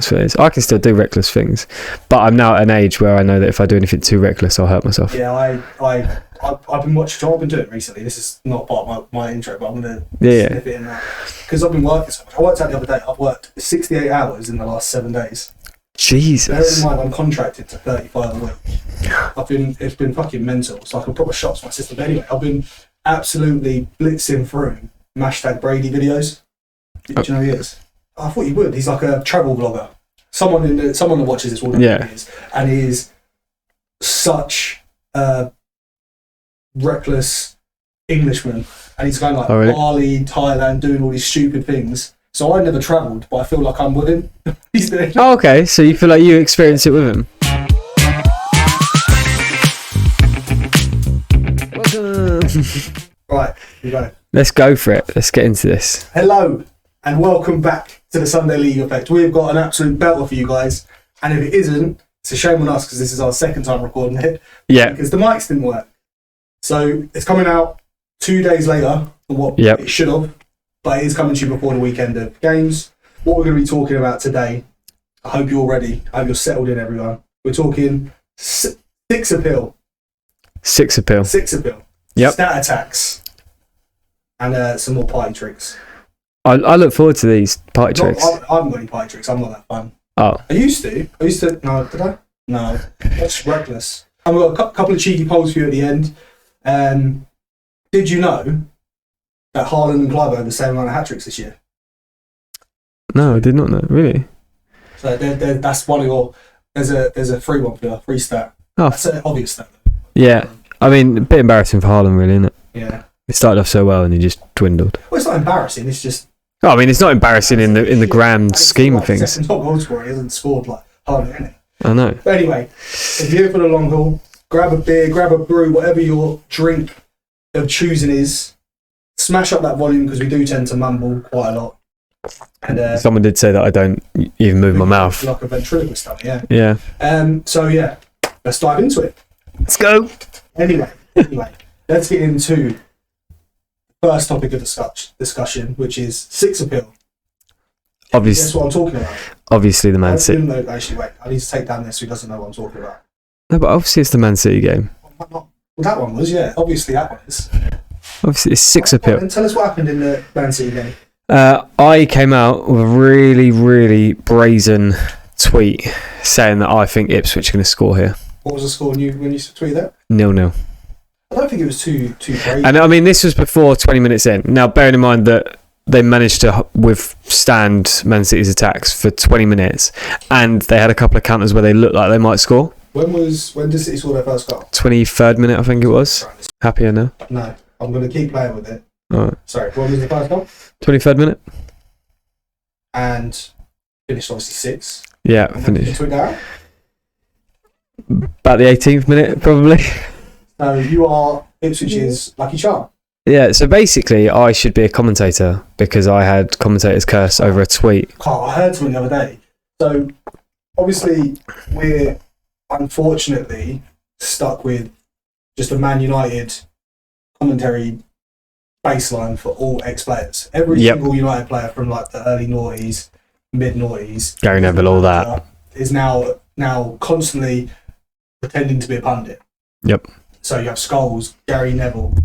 That's what it is. I can still do reckless things, but I'm now at an age where I know that if I do anything too reckless, I'll hurt myself. Yeah, I've been watching. So I've been doing it recently. This is not part of my intro, but I'm gonna snip it in now because I've been working so much. I worked out the other day. I've worked 68 hours in the last 7 days. Jesus. Bear in mind, I'm contracted to 35 a week. It's been fucking mental. It's like a proper shock to my system. But anyway, I've been absolutely blitzing through #Brady videos. Do you know who he is? I thought you would. He's like a travel blogger. Someone that watches this will know who he is, and he is such a reckless Englishman. And he's going like Bali, Thailand, doing all these stupid things. So I never travelled, but I feel like I'm with him. He's doing. Oh, okay. So you feel like you experience it with him. Welcome. Right, here we go. Let's go for it. Let's get into this. Hello, and welcome back to the Sunday League Effect. We've got an absolute belter for you guys, and if it isn't, it's a shame on us because this is our second time recording it. Yeah. Because the mics didn't work. So it's coming out 2 days later than what it should have, but it is coming to you before the weekend of games. What we're going to be talking about today, I hope you're all ready. I hope you're settled in, everyone. We're talking six appeal. Six appeal. Yep. Stat attacks. And some more party tricks. I look forward to these party tricks. I haven't got any party tricks. I'm not that fun. Oh. I used to. No, did I? No. That's reckless. And we've got a couple of cheeky polls for you at the end. Did you know that Haaland and Clive have the same amount of hat-tricks this year? No, I did not know. Really? So that's one of your... There's a free one for you, free stat. Oh. That's an obvious stat. Yeah. I mean, a bit embarrassing for Haaland, really, isn't it? Yeah. It started off so well and he just dwindled. Well, it's not embarrassing. It's just... Oh, I mean, it's not embarrassing in the grand scheme of things. Second top goal scorer, he hasn't scored like Haaland, isn't it? I know. But anyway, if you're here for the long haul, grab a beer, grab a brew, whatever your drink of choosing is. Smash up that volume because we do tend to mumble quite a lot. And someone did say that I don't even move my mouth. Like a ventriloquist, yeah. Yeah. So yeah, let's dive into it. Let's go. Anyway, let's get into the first topic of discussion, which is six appeal. Obviously, that's what I'm talking about. Obviously, the Man City. Actually, wait. I need to take down this so he doesn't know what I'm talking about. No, but obviously it's the Man City game. Well, that one was, yeah. Obviously that one is. Obviously, it's six appeal. And tell us what happened in the Man City game. I came out with a really, really brazen tweet saying that I think Ipswich are going to score here. What was the score when you tweeted that? 0-0. I don't think it was too brazen. And I mean, this was before 20 minutes in. Now, bearing in mind that they managed to withstand Man City's attacks for 20 minutes, and they had a couple of counters where they looked like they might score. When did City score their first goal? 23rd minute, I think it was. Right. Happier now? No, I'm going to keep playing with it. All right. Sorry, when was the first goal? 23rd minute. And finished obviously 6. Yeah, finished. Tweet that out? About the 18th minute, probably. So you are Ipswich's lucky charm. Yeah, so basically I should be a commentator because I had commentator's curse over a tweet. Carl, I heard something the other day. So obviously we're unfortunately stuck with just a Man United commentary baseline for all ex-players. Every single United player from like the early noughties, mid-noughties, Gary Neville, all that, is now constantly pretending to be a pundit. Yep. So you have Scholes, Gary Neville.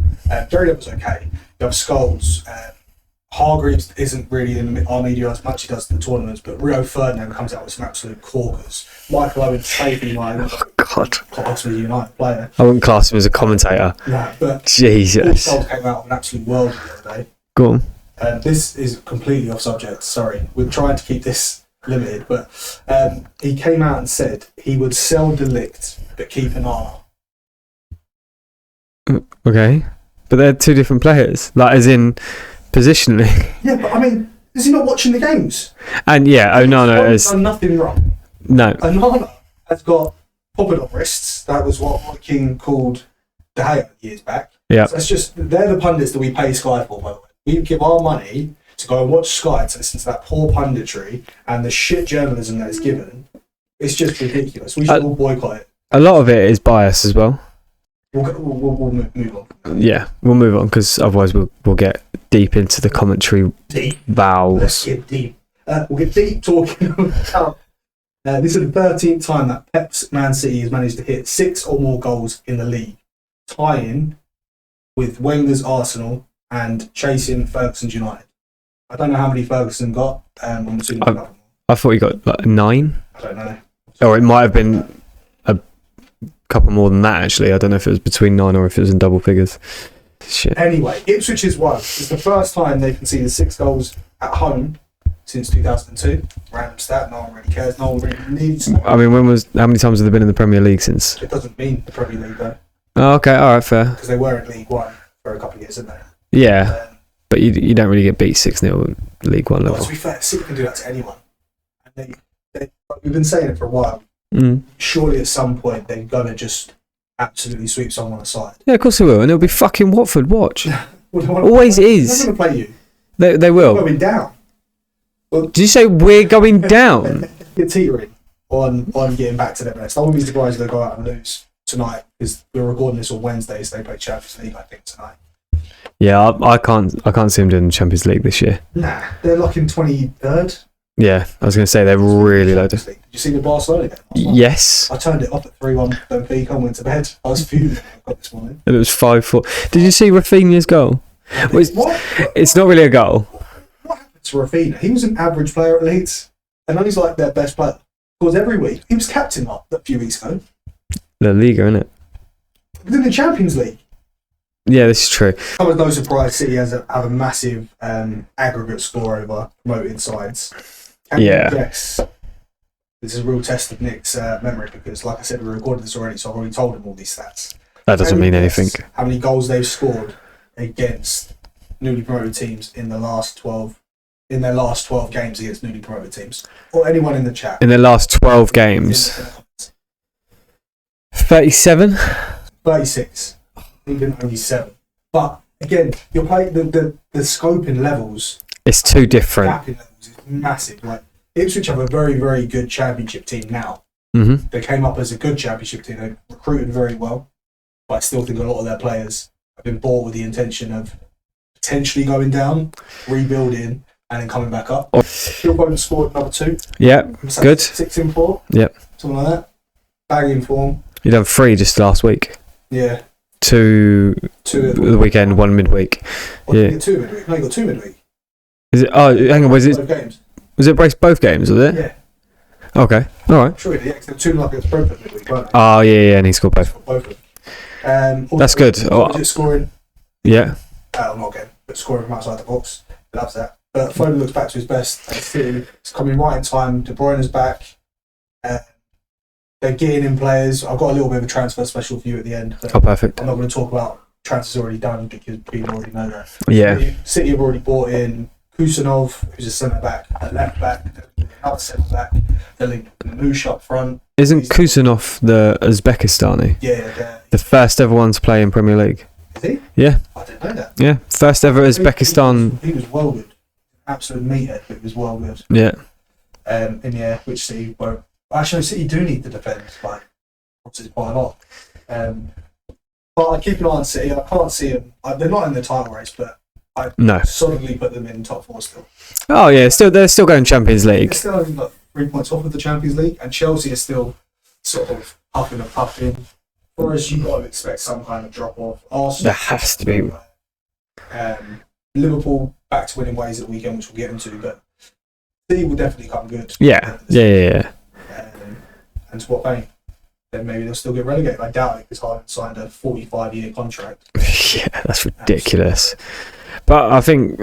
Gary Neville's okay. You have Scholes. Hargreaves isn't really in our media as much. He does the tournaments, but Rio Ferdinand comes out with some absolute corkers. Michael Owen, safety line. Oh God. Class as a United player. I wouldn't class him as a commentator. No, but Jesus. Scholes came out with an absolute world the other day. Go on. This is completely off subject. Sorry, we're trying to keep this limited, but he came out and said he would sell Delict but keep an Arnold. Okay, but they're two different players, like as in positionally. Yeah, but I mean, is he not watching the games? And yeah, Onana has done nothing wrong. No, Onana has got poppadom wrists. That was what Roy King called De Gea years back. Yeah, so it's just they're the pundits that we pay Sky for. By the way, we give our money to go and watch Sky to listen to that poor punditry and the shit journalism that is given. It's just ridiculous. We should all boycott it. A lot of it is bias as well. We'll move on. Yeah, we'll move on because otherwise we'll get deep into the commentary vows. Let's get deep. We'll get deep talking about This is the 13th time that Pep's Man City has managed to hit 6 or more goals in the league, tying with Wenger's Arsenal and chasing Ferguson's United. I don't know how many Ferguson got. I'm assuming I thought he got like 9. I don't know. Or it might have been a couple more than that, actually. I don't know if it was between 9 or if it was in double figures. Shit. Anyway, Ipswich is one. It's the first time they've conceded 6 goals at home since 2002. Random stat, no one really cares, no one really needs to. I mean, how many times have they been in the Premier League since? It doesn't mean the Premier League though. Oh, okay, alright, fair. Because they were in League One for a couple of years, didn't they? Yeah, but you don't really get beat 6-0 at League One level. To be fair, City can do that to anyone. And we've been saying it for a while. Surely at some point they're going to just absolutely sweep someone aside. Yeah, of course they will, and it'll be fucking Watford, watch. Well, Always is. They're going to play you. They will. They're going down. Well, Did you say we're going down? You're teetering on getting back to their best. I wouldn't be surprised if they go out and lose tonight, because we're recording this on Wednesday, so they play Champions League, I think, tonight. Yeah, I can't see them doing the Champions League this year. Nah, they're like in 23rd. Yeah, I was going to say they're really low. Did you see the Barcelona game? Yes. I turned it off at 3-1 Benfica and went to bed. I was fuming when I got this morning. And it was 5-4. Did you see Rafinha's goal? What? It's not really a goal. What happened to Rafinha? He was an average player at Leeds, and now he's like their best player. Scores every week. He was captain a few weeks ago. La Liga, isn't it? He was in the Champions League. Yeah, this is true. Come as no surprise, City have a massive aggregate score over promoting sides. Can you guess? This is a real test of Nick's memory, because, like I said, we recorded this already, so I've already told him all these stats. That doesn't mean anything. How many goals they've scored against newly promoted teams in their last 12 games against newly promoted teams, or anyone in the chat? In their last 12 games. 37? 36. Even only 7. But again, you're playing the scope in levels. It's too different. Gap in levels is massive. Like, Ipswich have a very, very good championship team now. Mm-hmm. They came up as a good championship team. They recruited very well, but I still think a lot of their players have been bought with the intention of potentially going down, rebuilding, and then coming back up. Phil scored another 2. Yeah, good. 6 in 4. Yep. Something like that. Banging form. You done 3 just last week. Yeah. 2 the weekend, 1 midweek. What, yeah. 2 midweek? No, you got 2 midweek. Is it? Oh, hang on. Was it? Games. Was it both games? Was it? Yeah. Okay. All right. Sure, yeah. 2 like against Brentford midweek, weren't they? Oh yeah, and he scored both. Both of them. That's good. Scoring. Yeah. Not again, but scoring from outside the box. Loves that. But Foden looks back to his best. It's coming right in time. De Bruyne is back. They're getting in players. I've got a little bit of a transfer special for you at the end. Oh, perfect. I'm not going to talk about transfers already done, because people already know that. Yeah. City have already bought in Kusanov, who's a centre back, a left back, another centre back. They're linked with Manouche up front. Isn't Kusanov the Uzbekistani? Yeah. The first ever one to play in Premier League. Is he? Yeah. I didn't know that. Yeah. First ever Uzbekistan. He was well good. Absolute meathead, but he was well good. Yeah. Which City won't. Actually, City do need to defend, like, obviously quite a lot. But I keep an eye on City. I can't see them. They're not in the title race, but I solidly put them in top 4 still. Oh yeah, they're still going Champions League. They're still only like 3 points off of the Champions League, and Chelsea is still sort of huffing and puffing. Whereas you've got to expect some kind of drop off. Arsenal, There has to be. Liverpool back to winning ways at the weekend, which we'll get into, but City will definitely come good. Yeah. And to what vein? Then maybe they'll still get relegated. I doubt it, because Haaland signed a 45-year contract. Yeah, that's ridiculous. But I think,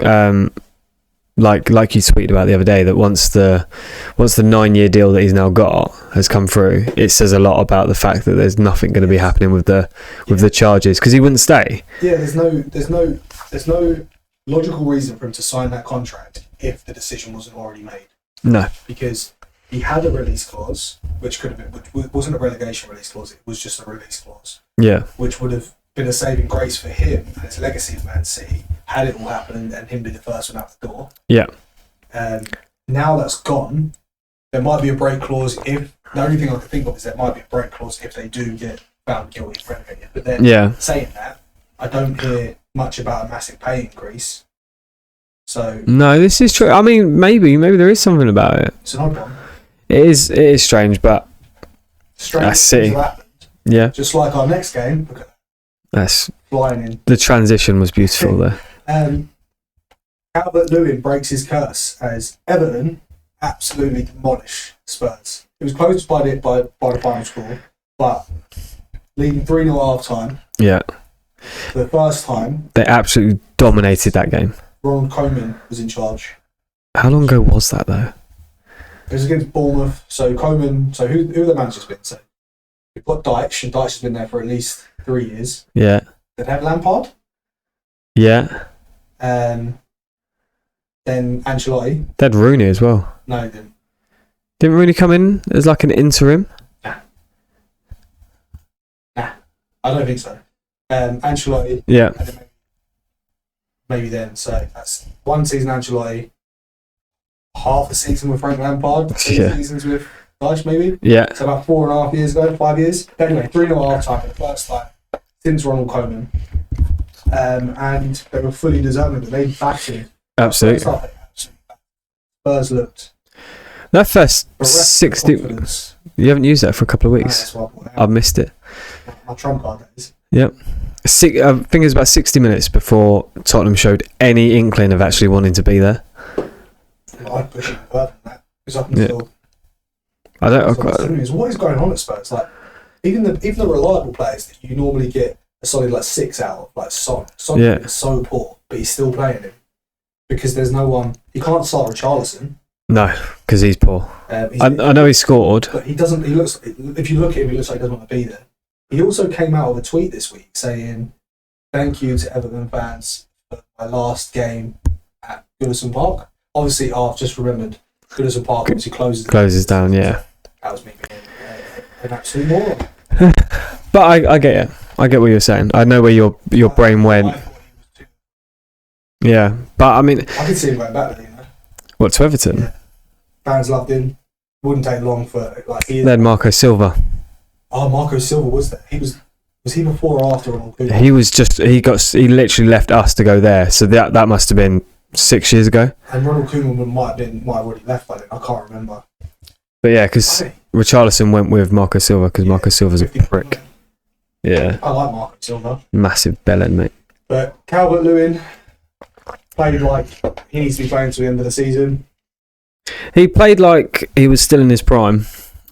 like you tweeted about the other day, that once the 9-year deal that he's now got has come through, it says a lot about the fact that there's nothing going to be happening with the charges, because he wouldn't stay. Yeah, there's no logical reason for him to sign that contract if the decision wasn't already made. No, because he had a release clause, which wasn't a relegation release clause. It was just a release clause. Yeah, which would have been a saving grace for him and his legacy of Man City had it all happened and him be the first one out the door. Yeah. Now that's gone, there might be a break clause the only thing I can think of is there might be a break clause if they do get found guilty and relegated. But then saying that, I don't hear much about a massive pay increase. So no, this is true. I mean, maybe there is something about it. It's an odd one. It is strange, but Strange City. things have happened. Yeah, Just like our next game, look at that's flying in. the transition was beautiful there. Calvert-Lewin breaks his curse as Everton absolutely demolish Spurs. It was close by the final score, but leading 3-0 at half time. Yeah, For the first time, they absolutely dominated that game. Ron Koeman was in charge. How long ago was that though? It was against Bournemouth. So Koeman, so who the manager's been? So we've got Dyche, and Dyche has been there for at least 3 years. Yeah, They'd have Lampard. yeah. Then Ancelotti. They had Rooney as well. No, they didn't. Didn't Rooney come in as like an interim? Nah, I don't think so. Ancelotti. Yeah, And then maybe then. So that's one season Ancelotti, half a season with Frank Lampard, 2 Yeah. seasons with Dyche maybe. yeah. So about 4.5 years ago, 5 years. But anyway, 3-0 half time for the first time since Ronald Koeman. And they were fully deserving, but they battered. Absolutely. Spurs looked That first bereft of 60. confidence. You haven't used that for a couple of No, weeks. that's what I brought I've missed it. out. My trump card, that is. Yep. I think it was about 60 minutes before Tottenham showed any inkling of actually wanting to be there. I'd push it further than that. Because up until I don't. what is going on at Spurs? Like even the reliable players that you normally get a solid like 6 out of, like Son Yeah. is so poor, but he's still playing him because there's no one. You can't start Richarlison. No, because he's poor. He's- I know he scored. But he doesn't. He looks. If you look at him, he looks like he doesn't want to be there. He also came out with a tweet this week saying, "Thank you to Everton fans for my last game at Goodison Park." Obviously, I've just remembered Goodison Park obviously Closes down, yeah. That was me being an absolute moron. But I get it. I get what you're saying. I know where your brain went. I thought he was too. Yeah, but I mean, I could see him going back there. You know, what, to Everton? Yeah. Fans loved him. Wouldn't take long for like he. They had Marco Silva. Oh, Marco Silva was there. He was he before or after Ronald Koeman? He was just he literally left us to go there. So that must have been 6 years ago. And Ronald Koeman might have already left by then. I can't remember. But yeah, because Richarlison went with Marco Silva because Marco Silva's a 50 prick. Yeah, I like Marco Silva. massive bellend, mate. But Calvert-Lewin played like he needs to be playing to the end of the season. He played like he was still in his prime.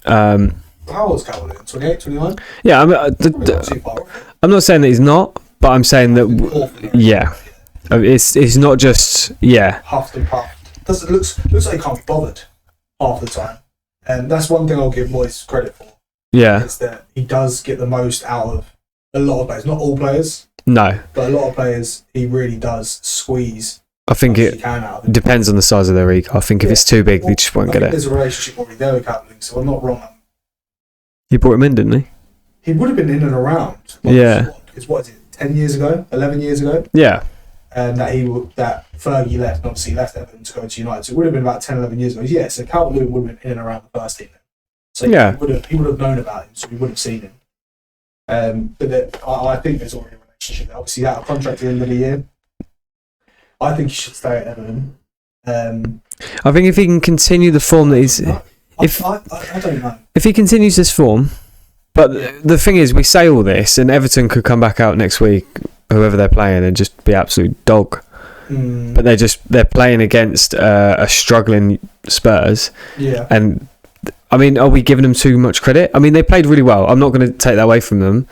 How old is Calvert-Lewin? 28, 29? Yeah, I mean, Probably not too far off. I'm not saying that he's not, but I'm saying that yeah, it's not just Huffed and puffed. Looks like he can't be bothered half the time. And that's one thing I'll give Moyes credit for. yeah. Is that he does get the most out of a lot of players. Not all players, No, but a lot of players he really does squeeze I think as he it can out of it. depends on the size of their ego. I think if it's too big, they just won't I get think it. there's a relationship already there with Calvert-Lewin, so I'm not wrong. He brought him in, didn't he? He would have been in and around. Yeah. What is it? 10 years ago? 11 years ago? Yeah, And that Fergie left, and obviously left Everton to go to United. So it would have been about 10, 11 years ago. Yeah, so Calvert-Lewin would have been in and around the first team then. So Yeah. he would have known about him, so we would have seen him. But I think there's already a relationship there. Obviously, out of contract at the end of the year. I think he should stay at Everton. I think if he can continue the form that he's, I don't know. if he continues this form, but the thing is, we say all this, and Everton could come back out next week, whoever they're playing, and just be absolute dog. But they're playing against a struggling Spurs, Yeah. and I mean, are we giving them too much credit? I mean, they played really well. I'm not going to take that away from them,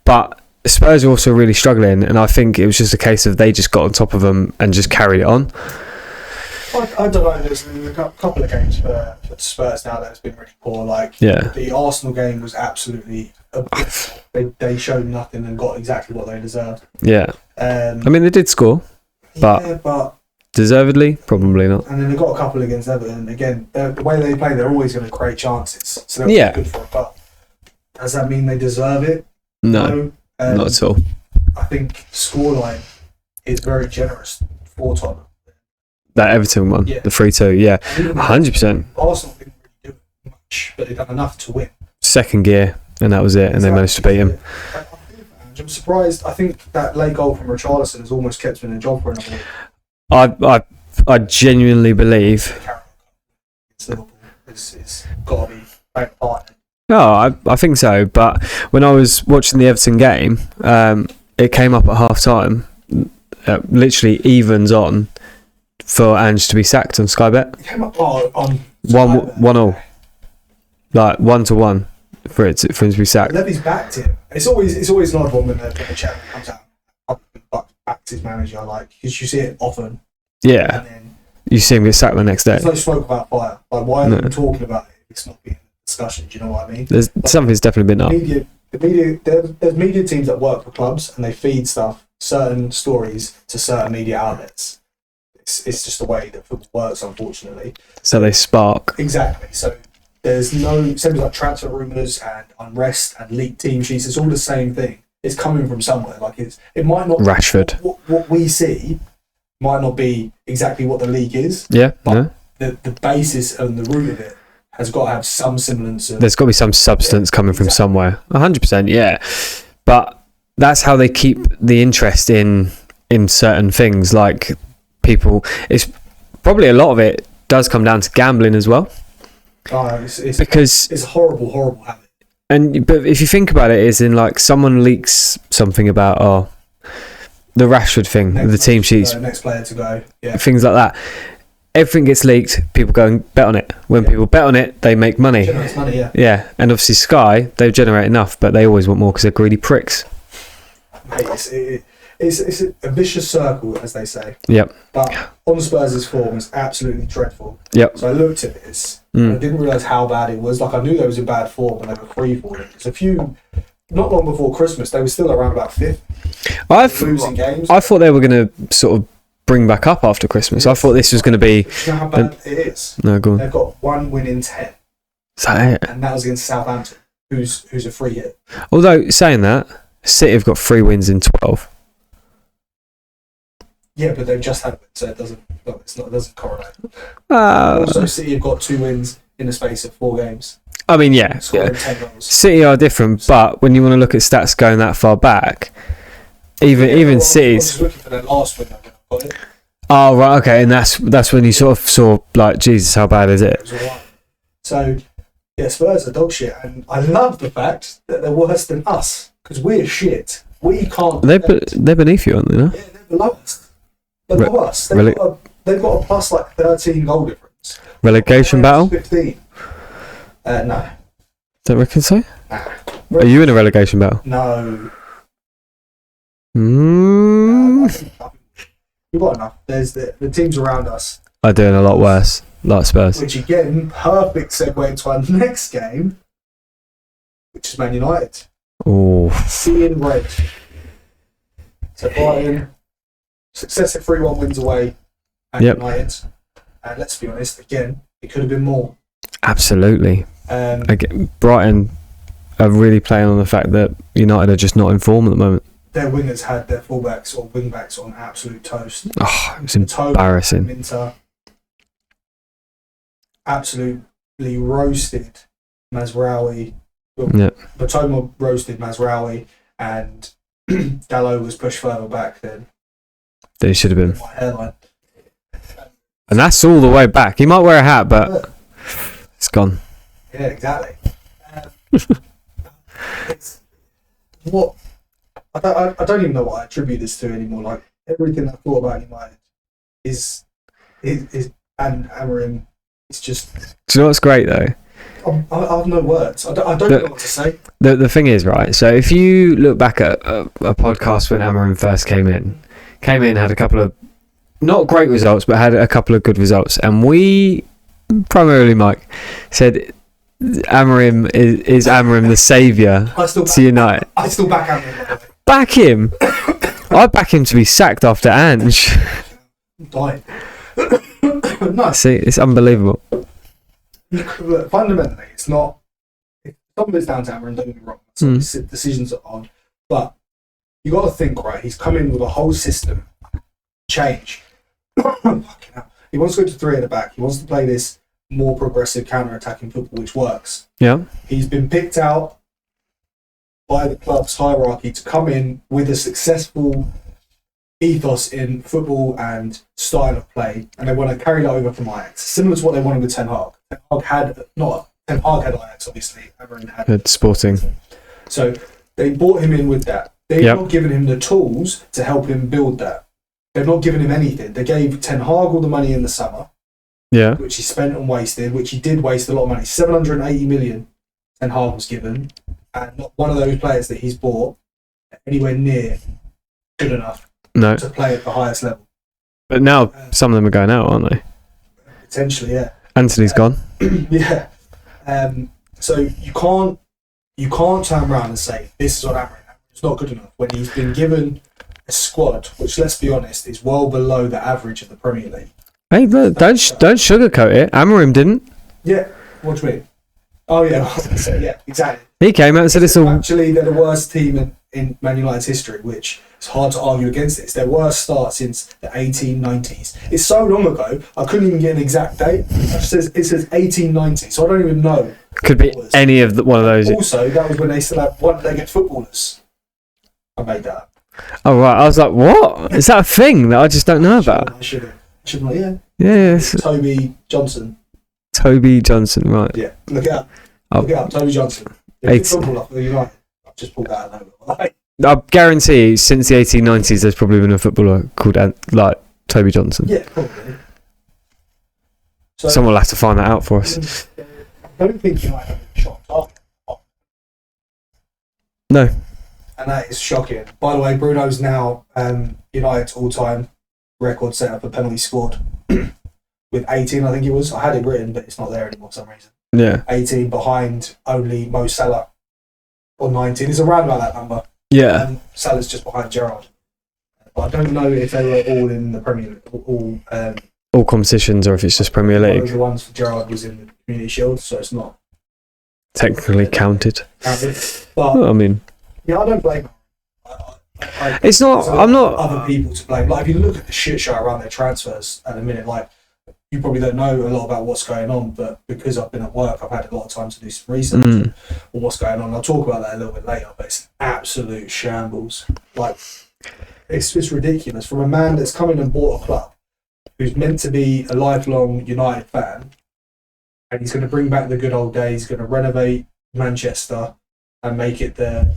but Spurs are also really struggling, and I think it was just a case of they just got on top of them and just carried it on. I don't know. There's a couple of games for Spurs now that's been really poor. Like the Arsenal game was absolutely abysmal. They showed nothing and got exactly what they deserved. Yeah. I mean, they did score, but deservedly, probably not. And then they got a couple against Everton. Again, the way they play, they're always going to create chances. So they're good for a goal. Does that mean they deserve it? No, not at all. I think scoreline is very generous for Tottenham. That Everton one, the 3-2, yeah, 100%. Arsenal didn't really do much, but they done enough to win. Second gear, and that was it, and they managed to beat him. I'm surprised. I think that late goal from Richarlison has almost kept him in a job for another week. I genuinely believe. because it's got to be playing a part in it. No, I think so. But when I was watching the Everton game, it came up at half time, literally evens on for Ange to be sacked on Sky Bet. It came up on 1-1, like 1-1 for him to be sacked. Levy's backed him. It's always an odd one when the chairman comes out and backs his manager, like, because you see it often. Yeah, And then you see him get sacked the next day. there's no smoke about fire. Like, why are they talking about it if it's not being a discussion? Do you know what I mean? There's something's definitely been up. There's media teams that work for clubs and they feed certain stories to certain media outlets. It's just the way that football works, unfortunately. So they spark. Exactly. So there's no same as like transfer rumours and unrest and leaked team sheets. It's all the same thing. It's coming from somewhere. Like it might not. Rashford. What we see might not be exactly what the league is. Yeah. But the basis and the root of it has got to have some semblance of. There's got to be some substance coming from somewhere. 100%. Yeah. But that's how they keep the interest in certain things. Like people, it's probably a lot of it does come down to gambling as well. Because it's a horrible habit. But if you think about it, is in like someone leaks something about the Rashford thing, the team sheets, next player to go, things like that. Everything gets leaked. People go and bet on it. When people bet on it, they make money. Generates money, yeah. Yeah, and obviously Sky, they generate enough, but they always want more because they're greedy pricks. Mate, it's a vicious circle, as they say. Yep. But on Spurs' form is absolutely dreadful. Yep. So I looked at this, and I didn't realise how bad it was. Like, I knew they was in bad form when they were free falling. Not long before Christmas, they were still around about 5th. Losing games. I thought they were going to sort of bring back up after Christmas. I thought this was going to be. Do you know how bad it is? No, go on. They've got 1 win in 10. Is that it? And that was against Southampton, who's a free hit. Although, saying that, City have got 3 wins in 12. Yeah, but they've just had it, so it doesn't correlate. Also, City have got 2 wins in the space of 4 games. I mean, yeah. 10 goals. City are different, but when you want to look at stats going that far back, even City's. I was looking for their last win. I got it. Oh right, okay, and that's when you sort of saw like, Jesus, how bad is it? It was all right. So yeah, Spurs are dog shit, and I love the fact that they're worse than us because we're shit. We can't. They're beneath you, aren't they? No? Yeah, they're below us. They're below us. They've got a plus like 13 goal difference. Relegation battle? 15. No. Is that what I can say? Nah. Are you in a relegation battle? No. We've got enough. There's the teams around us are doing a lot worse, like Spurs. Which again, perfect segue into our next game, which is Man United. Oh. Seeing red. So Brighton, successive 3-1 wins away at United. And let's be honest, again, it could have been more. Absolutely. Again, Brighton are really playing on the fact that United are just not in form at the moment. Their wingers had their fullbacks or wingbacks on absolute toast. Oh, it was embarrassing. Minter absolutely roasted Mazraoui. Batoma roasted Mazraoui, and Gallo was pushed further back than he should have been. My hairline. And that's all the way back. He might wear a hat, but it's gone. Yeah, exactly. It's what I don't even know what I attribute this to anymore. Like everything I thought about United is and Arent. It's just. Do you know what's great though? I have no words. I don't know what to say. The thing is, right, so if you look back at a podcast when Arent first came in, had a couple of not great results, but had a couple of good results, and we, primarily Mike, said Arent is Arent the saviour to United. I still back Arent. Back him? I back him to be sacked after Ange. I'm dying. No. See, it's unbelievable. Look, fundamentally, it's not. Some of it's down to Arent, don't get me wrong. Some decisions are on. But you got to think, right? He's come in with a whole system change. Fucking hell. He wants to go to 3 at the back. He wants to play this more progressive counter-attacking football, which works. Yeah. He's been picked out by the club's hierarchy to come in with a successful ethos in football and style of play, and they want to carry that over from Ajax, similar to what they wanted with Ten Hag. Ten Hag had Ajax, obviously. Arent had Good Sporting. So they brought him in with that. They've Yep. not given him the tools to help him build that. They've not given him anything. They gave Ten Hag all the money in the summer, Yeah. which he spent and wasted, which he did waste a lot of money. 780 million Ten Hag was given, and not one of those players that he's bought anywhere near good enough No. to play at the highest level. But now some of them are going out, aren't they? Potentially, yeah. Anthony's gone. Yeah. So you can't turn around and say this is what Arent is not good enough when he's been given a squad which, let's be honest, is well below the average of the Premier League. Hey, look, don't sugarcoat it. Amorim didn't. Yeah. What do you mean? Oh yeah. So, yeah. Exactly. He came out and said it's all. Actually, they're the worst team in Man United's history, which is hard to argue against. It's their worst start since the 1890s. It's so long ago, I couldn't even get an exact date. It says 1890, so I don't even know. Could be any of one of those. Also, that was when they still had one-legged footballers. I made that up. Oh right, I was like, what? Is that a thing that I just don't know about? I should have. Yeah. Yeah. Toby Johnson. Toby Johnson, right? Yeah. Look it up. Oh. Look it up. Toby Johnson. Footballer for United. I've just pulled that out of nowhere. I guarantee since the 1890s there's probably been a footballer called Toby Johnson. Yeah, probably. So, someone will have to find that out for us. I don't think United have been shot target. No. And that is shocking. By the way, Bruno's now United's all-time record setter for penalties scored with 18, I think it was. I had it written, but it's not there anymore for some reason. Yeah. 18 behind only Mo Salah on 19. It's around about that number. Yeah. Salah's just behind Gerrard. But I don't know if they were all in the Premier League, all competitions, or if it's just Premier one League. of the ones for Gerrard was in the Community Shield, so it's not Technically counted. But Well, I mean, yeah, I don't blame him. it's not. There's I'm not. other people to blame. Like if you look at the shit show around their transfers at the minute, like you probably don't know a lot about what's going on, but because I've been at work, I've had a lot of time to do some research on what's going on. I'll talk about that a little bit later, but it's absolute shambles. Like it's just ridiculous from a man that's come in and bought a club who's meant to be a lifelong United fan, and he's going to bring back the good old days. He's going to renovate Manchester and make it the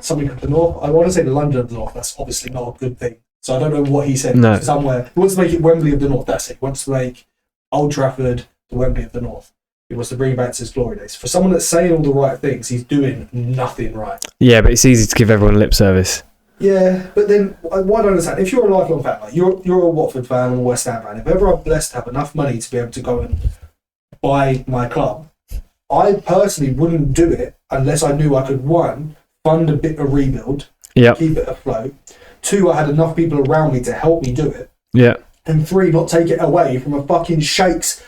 something of the north. I want to say the London of the North. That's obviously not a good thing. So I don't know what he said. No. Somewhere he wants to make it Wembley of the North. That's it. He wants to make Old Trafford the Wembley of the North. He wants to bring back to his glory days. For someone that's saying all the right things, he's doing nothing right. Yeah, but it's easy to give everyone lip service. Yeah, but then what I don't understand, if you're a lifelong fan, like you're a Watford fan or a West Ham fan, if ever I'm blessed to have enough money to be able to go and buy my club, I personally wouldn't do it unless I knew I could, one, fund a bit of rebuild, keep it afloat. Two, I had enough people around me to help me do it. Yeah. And three, not take it away from a fucking sheik's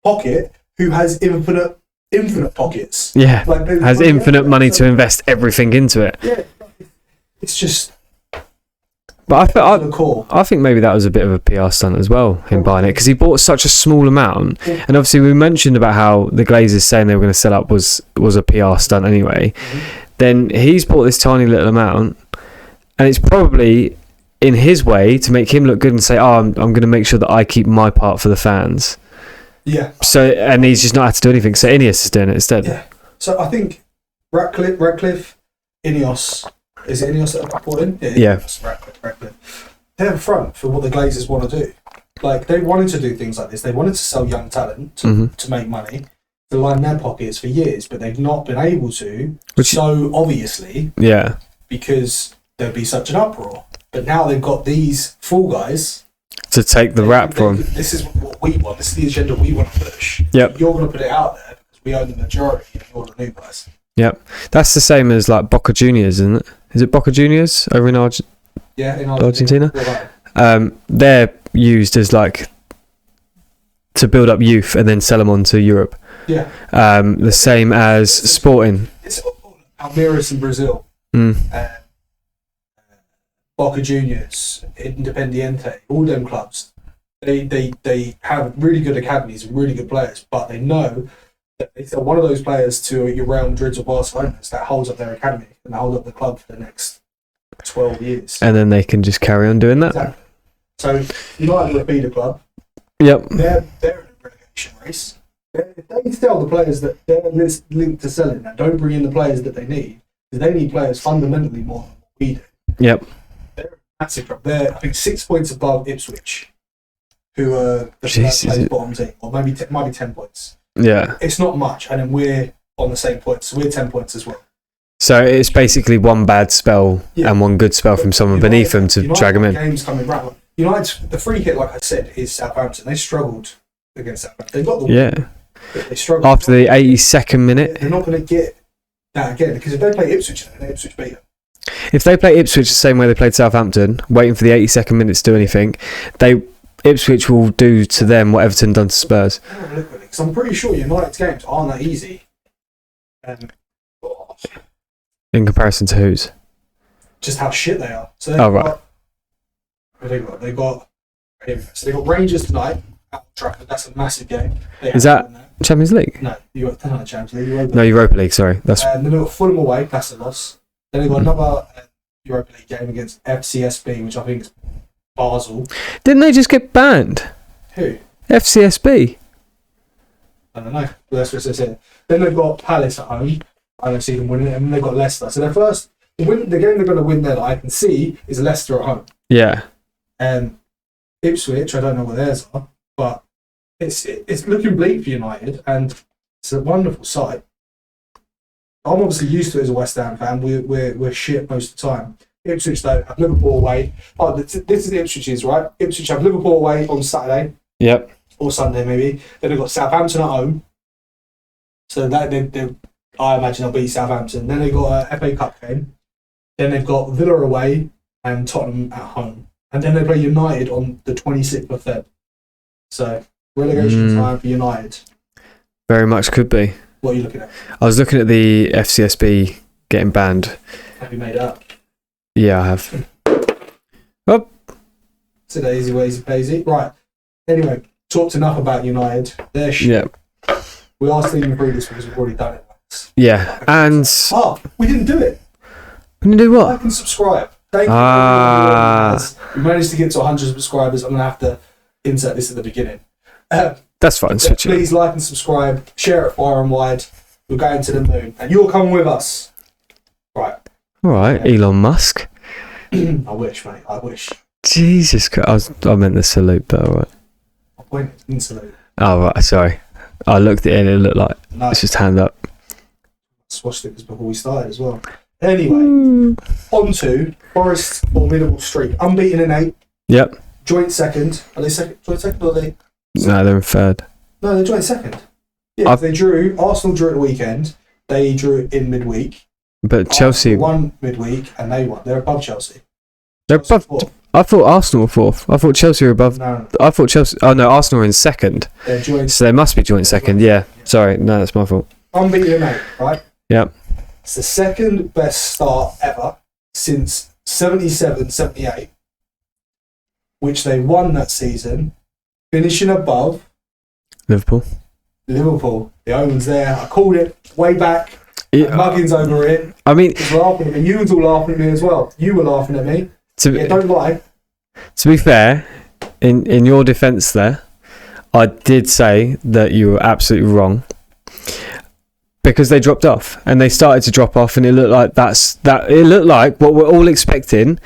pocket who has infinite pockets. Yeah. Like, has infinite money to invest everything into it. Yeah. It's just. But I think maybe that was a bit of a PR stunt as well, him buying it, because he bought such a small amount. Yeah. And obviously we mentioned about how the Glazers saying they were going to sell up was a PR stunt anyway. Mm-hmm. Then he's bought this tiny little amount, and it's probably in his way to make him look good and say, oh, I'm going to make sure that I keep my part for the fans. Yeah. So, and he's just not had to do anything. So Ineos is doing it instead. Yeah. So I think Ratcliffe, Ineos. Is it Ineos that I brought in? Yeah. Ratcliffe. They're front for what the Glazers want to do. Like, they wanted to do things like this. They wanted to sell young talent to make money, to line their pockets for years, but they've not been able to, so obviously, because there'd be such an uproar. But now they've got these fool guys to take the rap from. This is what we want. This is the agenda we want to push. Yep. You're going to put it out there because we own the majority and you're the new guys. Yep. That's the same as like Boca Juniors, isn't it? Is it Boca Juniors over in Argentina? Yeah, in Argentina. They're used as like to build up youth and then sell them on to Europe. Yeah. The same as Sporting. It's Palmeiras in Brazil. Boca Juniors, Independiente, all them clubs. They have really good academies and really good players, but they know that if they're one of those players to your Real Madrid or Barcelona that holds up their academy and hold up the club for the next 12 years. And then they can just carry on doing that. Exactly. So United are a feeder club. Yep. They're in a relegation relegation race. If they sell the players that they're linked to selling and don't bring in the players that they need, because they need players fundamentally more than what we do. Yep. They're a massive drop. They're, I think, 6 points above Ipswich, who are the first place bottom team, or maybe might be 10 points. Yeah. It's not much, and then we're on the same points, so we're 10 points as well. So it's basically one bad spell and one good spell from someone beneath them to drag them in. Games coming round. United, the free hit, like I said, is Southampton. They struggled against Southampton. They got the win, but they struggled after the 82nd minute. They're not going to get that again, because if they play Ipswich, then Ipswich beat them. If they play Ipswich the same way they played Southampton, waiting for the 82nd minute to do anything, Ipswich will do to them what Everton done to Spurs. Because I'm pretty sure United's games aren't that easy. In comparison to whose? Just how shit they are. So right. They got Rangers tonight at Trafford. That's a massive game. Is that Champions League? No, you got the Champions League. Europa League. Sorry, that's. And then they got Fulham away. That's a loss. Then they got another Europa League game against FCSB, which I think is Basel. Didn't they just get banned? Who? FCSB. I don't know. But that's what it says here. Then they've got Palace at home. I don't see them winning it. And then they've got Leicester. So the game they're going to win there that I can see is Leicester at home. Yeah. Ipswich, I don't know what theirs are, but it's looking bleak for United, and it's a wonderful sight. I'm obviously used to it as a West Ham fan. We're shit most of the time. Ipswich though have Liverpool away. Oh, this is Ipswich's, right? Ipswich have Liverpool away on Saturday. Yep. Or Sunday maybe. Then they've got Southampton at home. So that I imagine they'll beat Southampton. Then they've got a FA Cup game. Then they've got Villa away and Tottenham at home. And then they play United on the 26th of Feb. So, relegation time for United. Very much could be. What are you looking at? I was looking at the FCSB getting banned. Have you made it up? Yeah, I have. Oh. It's an easy peasy. Right. Anyway, talked enough about United. They're shit. Yeah. We are steaming through this because we've already done it once. Yeah, and... we didn't do it. We didn't do what? Like and subscribe. Thank you. We managed to get to 100 subscribers. I'm going to have to insert this at the beginning. That's fine. Please like and subscribe. Share it far and wide. We're going to the moon. And you're coming with us. Right. All right. Yeah. Elon Musk. I wish, mate. I wish. Jesus Christ. I meant the salute, but all right. I pointed in salute. Oh, right. Sorry. I looked at it and it looked like it's just hand up. Swastikas before we started as well. Anyway, on to Forest's formidable streak. Unbeaten in 8. Yep. Joint second. Are they second? Joint second or are they? No, they're in third. No, they're joint second. Yeah, they drew. Arsenal drew at the weekend. They drew in midweek. But Chelsea won midweek and they won. They're above Chelsea. They're above. I thought Arsenal were fourth. I thought Chelsea were above. No. I thought Chelsea. Oh no, Arsenal are in second. They're joint. So they must be joint second. Yeah. Sorry, no, that's my fault. Unbeaten in 8, right? Yep. It's the second best start ever since 77-78, which they won that season, finishing above Liverpool. The Owen's there. I called it way back. Yeah. Muggins over it. I mean, was laughing at me. You was all laughing at me as well. You were laughing at me. Don't lie. To be fair, in your defence there, I did say that you were absolutely wrong. Because they dropped off, and they started to drop off, and it looked like it looked like what we're all expecting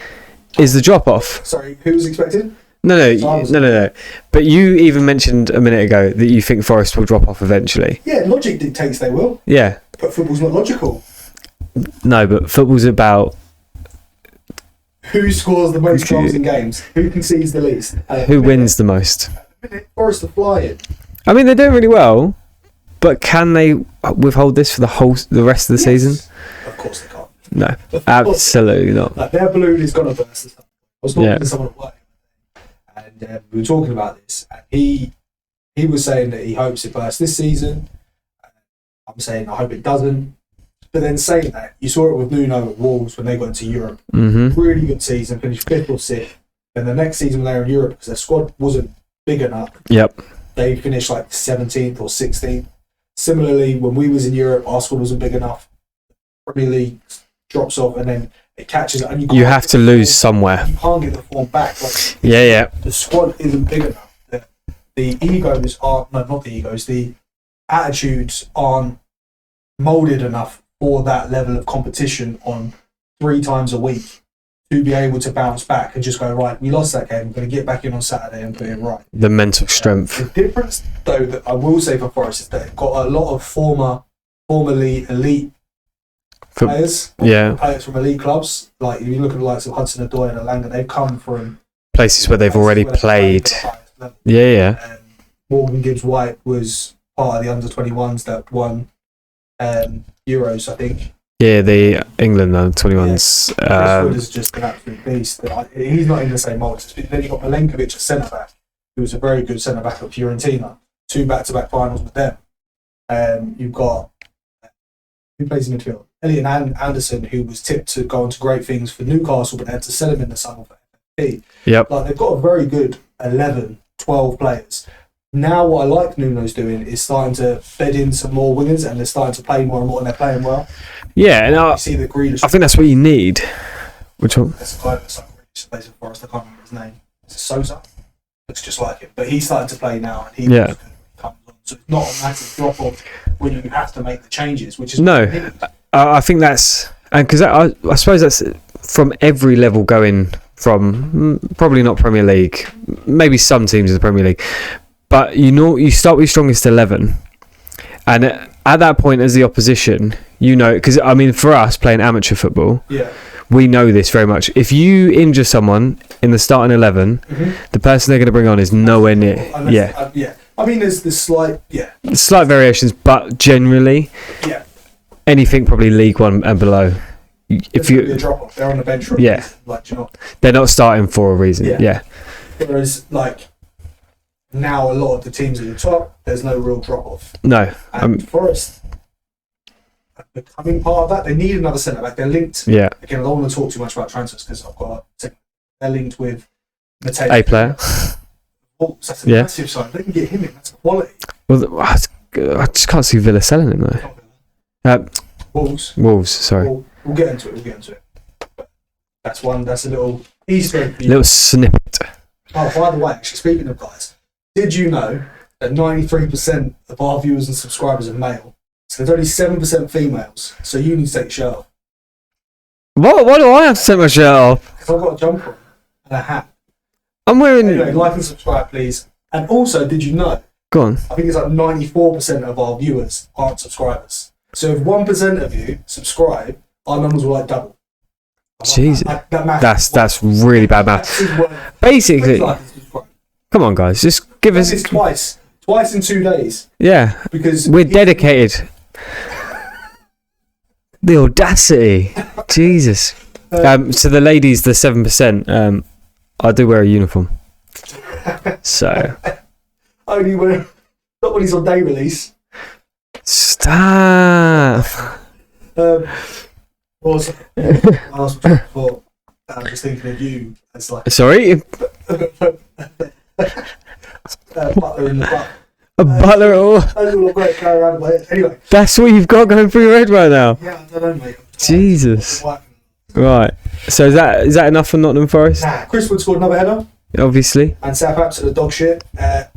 is the drop off. Sorry, who was expecting? No. But you even mentioned a minute ago that you think Forest will drop off eventually. Yeah, logic dictates they will. Yeah. But football's not logical. No, but football's about who scores the most goals in games, who concedes the least, who wins the most. Forest are flying. I mean, they're doing really well. But can they withhold this for the rest of the season? Of course they can't. No, absolutely not. Like their balloon is going to burst. I was talking to someone at work, and we were talking about this, and he was saying that he hopes it bursts this season. I'm saying I hope it doesn't. But then saying that, you saw it with Nuno at Wolves when they got into Europe. Mm-hmm. Really good season, finished 5th or 6th. Then the next season when they were in Europe, because their squad wasn't big enough, they finished like 17th or 16th. Similarly, when we was in Europe, our squad wasn't big enough. Premier League drops off, and then it catches up. And you have to lose somewhere. You can't get the form back. Yeah. The squad isn't big enough. the egos aren't, no, not the egos, the attitudes aren't moulded enough for that level of competition on 3 times a week to be able to bounce back and just go, right, we lost that game, we're going to get back in on Saturday and put it right. The mental strength. The difference, though, that I will say for Forest is that they've got a lot of formerly elite players. Yeah. Players from elite clubs. Like, if you look at the likes of Hudson-Odoi and Alanga, they've come from places where they've already played. Yeah. Morgan Gibbs-White was part of the under-21s that won Euros, I think. Yeah, the England under-21s. Chris Wood is just an absolute beast. He's not in the same mould. Then you've got Milenkovic at centre-back, who was a very good centre-back at Fiorentina. 2 back-to-back finals with them. You've got, who plays in midfield? Elliot Anderson, who was tipped to go on to great things for Newcastle, but they had to sell him in the summer for FFP. Yep. Like, they've got a very good 11, 12 players. Now what I like Nuno's doing is starting to bed in some more wingers, and they're starting to play more and more, and they're playing well. Yeah, and I see the Grealish. I think that's what you need. Which one? There's a guy that's like Grealish plays for Forest. I can't remember his name. Is it Sosa? Looks just like him, but he's starting to play now, and he comes on. So it's not a massive drop off when you have to make the changes, which is no. I think that's, and because I suppose that's from every level, going from probably not Premier League, maybe some teams in the Premier League, but you start with your strongest 11, and at that point as the opposition, because I mean for us playing amateur football, we know this very much. If you injure someone in the starting 11, the person they're going to bring on is nowhere near. I mean there's slight variations, but generally anything probably League One and below. If you a drop off, they're on the bench for a reason. Like, they're not starting for a reason. Whereas like now a lot of the teams at the top, there's no real drop off. No. And Forest becoming part of that, they need another centre back. They're linked. Yeah. Again, I don't want to talk too much about transfers because they're linked with Mateo. A player. That's a massive sign. They can get him in. That's quality. Well, I just can't see Villa selling him though. Wolves. Sorry. We'll get into it. That's one. That's a little Easter egg. Little snippet. Oh, by the way, actually, speaking of guys, did you know that 93% of our viewers and subscribers are male? So there's only 7% females. So you need to take your shirt off. What? Why do I have to take my shirt off? Because I've got a jumper on and a hat. I'm wearing. Anyway, like and subscribe, please. And also, did you know? Go on. I think it's like 94% of our viewers aren't subscribers. So if 1% of you subscribe, our numbers will like double. Jesus, that's really bad math. Basically, come on, guys, just give us twice in 2 days. Yeah, because we're dedicated. The audacity, Jesus. So the ladies, the 7%. I do wear a uniform, so only when not when he's on day release. Stop. I was before. I'm just thinking of you as like. Sorry. Butler in the butt. A butler. Anyway. That's what you've got going through your head right now. Yeah, I don't know, mate. Jesus. Right. So is that enough for Nottingham Forest? Nah. Chris Wood scored another header. Obviously. And Southampton are dog shit.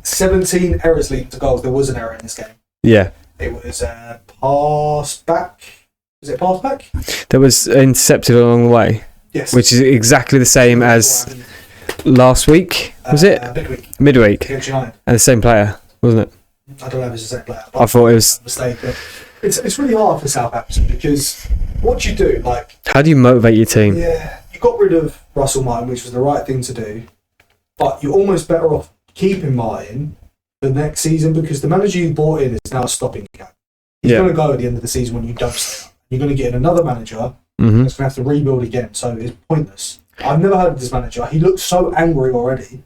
17 errors leading to goals. There was an error in this game. Yeah. It was pass back. Was it pass back? That was intercepted along the way. Yes. Which is exactly the same as last week. Was it? Midweek. Against United. And the same player, wasn't it? I don't know if it's the same player. I thought it was. Mistake. It's really hard for Southampton because what you do, like. How do you motivate your team? Yeah, you got rid of Russell Martin, which was the right thing to do, but you're almost better off keeping Martin for next season because the manager you brought in is now a stopping gap. He's going to go at the end of the season when you don't stay up. You're going to get in another manager that's going to have to rebuild again, so it's pointless. I've never heard of this manager. He looks so angry already.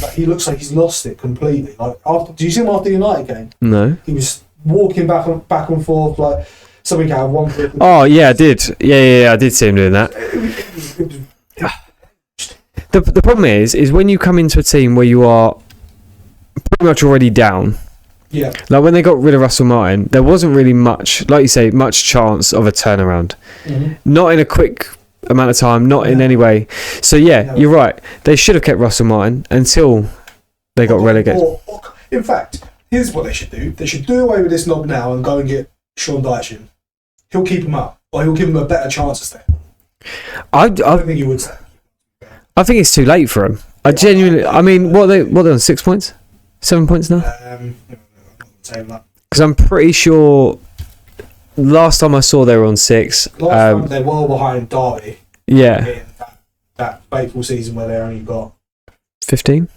Like, he looks like he's lost it completely. Like did you see him after the United game? No. He was walking back and forth like something out of one foot. Oh yeah, I did. Yeah, I did see him doing that. The problem is when you come into a team where you are pretty much already down. Yeah. Like when they got rid of Russell Martin, there wasn't really much, like you say, much chance of a turnaround. Not in a quick amount of time, not in any way. So yeah, you're right. They should have kept Russell Martin until they got relegated. Or In fact, here's what they should do. They should do away with this knob now and go and get Sean Dyche in. He'll keep him up, or he'll give him a better chance of staying. I don't think he would stay. I think it's too late for him. I genuinely. I mean, what are they on 6 points, 7 points now? Because I'm pretty sure. Last time I saw they were on 6. Last time they were behind Derby. Yeah. In that fateful season where they only got 15?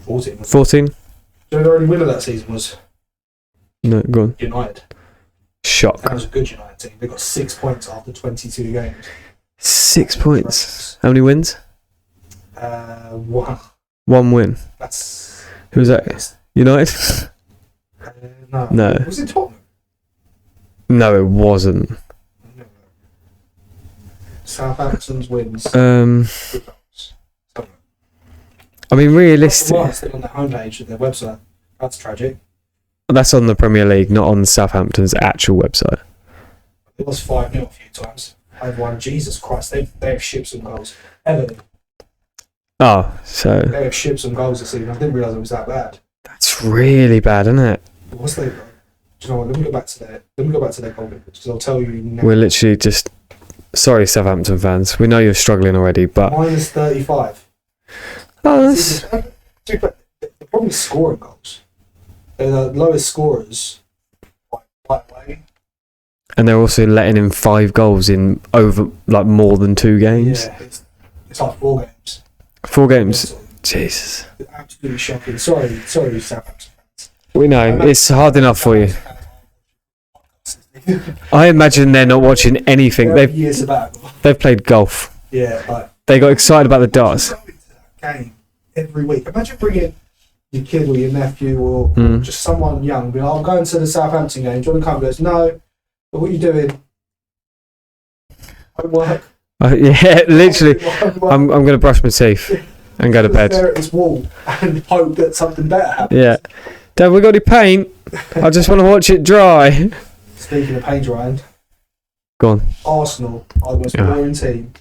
14. 14? Do you know their only winner that season was? No, go on. United. Shock. That was a good United team. They got 6 points after 22 games. 6 points. How many wins? 1. 1 win. That's. Who was that? United? No. No. Was it Tottenham? No, it wasn't. Southampton's wins. I mean, realistic. Still on their homepage of their website. That's tragic. That's on the Premier League, not on Southampton's actual website. It was 5-0 a few times. I've won. Jesus Christ, they've shipped some goals. Everton. Oh, so They have shipped some goals this season. I didn't realise it was that bad. that's really bad, isn't it? What's they? Do you know what? Let me go back to their goal difference because I'll tell you. Now. We're literally just sorry, Southampton fans. We know you're struggling already, but minus 35. oh, They're probably scoring goals. They're the lowest scorers by way. and they're also letting in 5 goals in over like more than 2 games. Yeah, it's like 4 games. 4 games. Jesus. It's absolutely shocking. Sorry, Southampton fans. We know it's hard enough for you. I imagine they're not watching anything. They've played golf. Yeah, like They got excited about the darts. Game every week. Imagine bringing your kid or your nephew or just someone young. Be like, I'm going to the Southampton game. Do you want to come? He goes, no. But what are you doing? Homework. Yeah, literally. I'm going to brush my teeth and go to bed. Stare at this wall and hope that something better happens. Yeah. Dad, we got any paint? I just want to watch it dry. Speaking of paint drying, Go on. Arsenal are the most boring team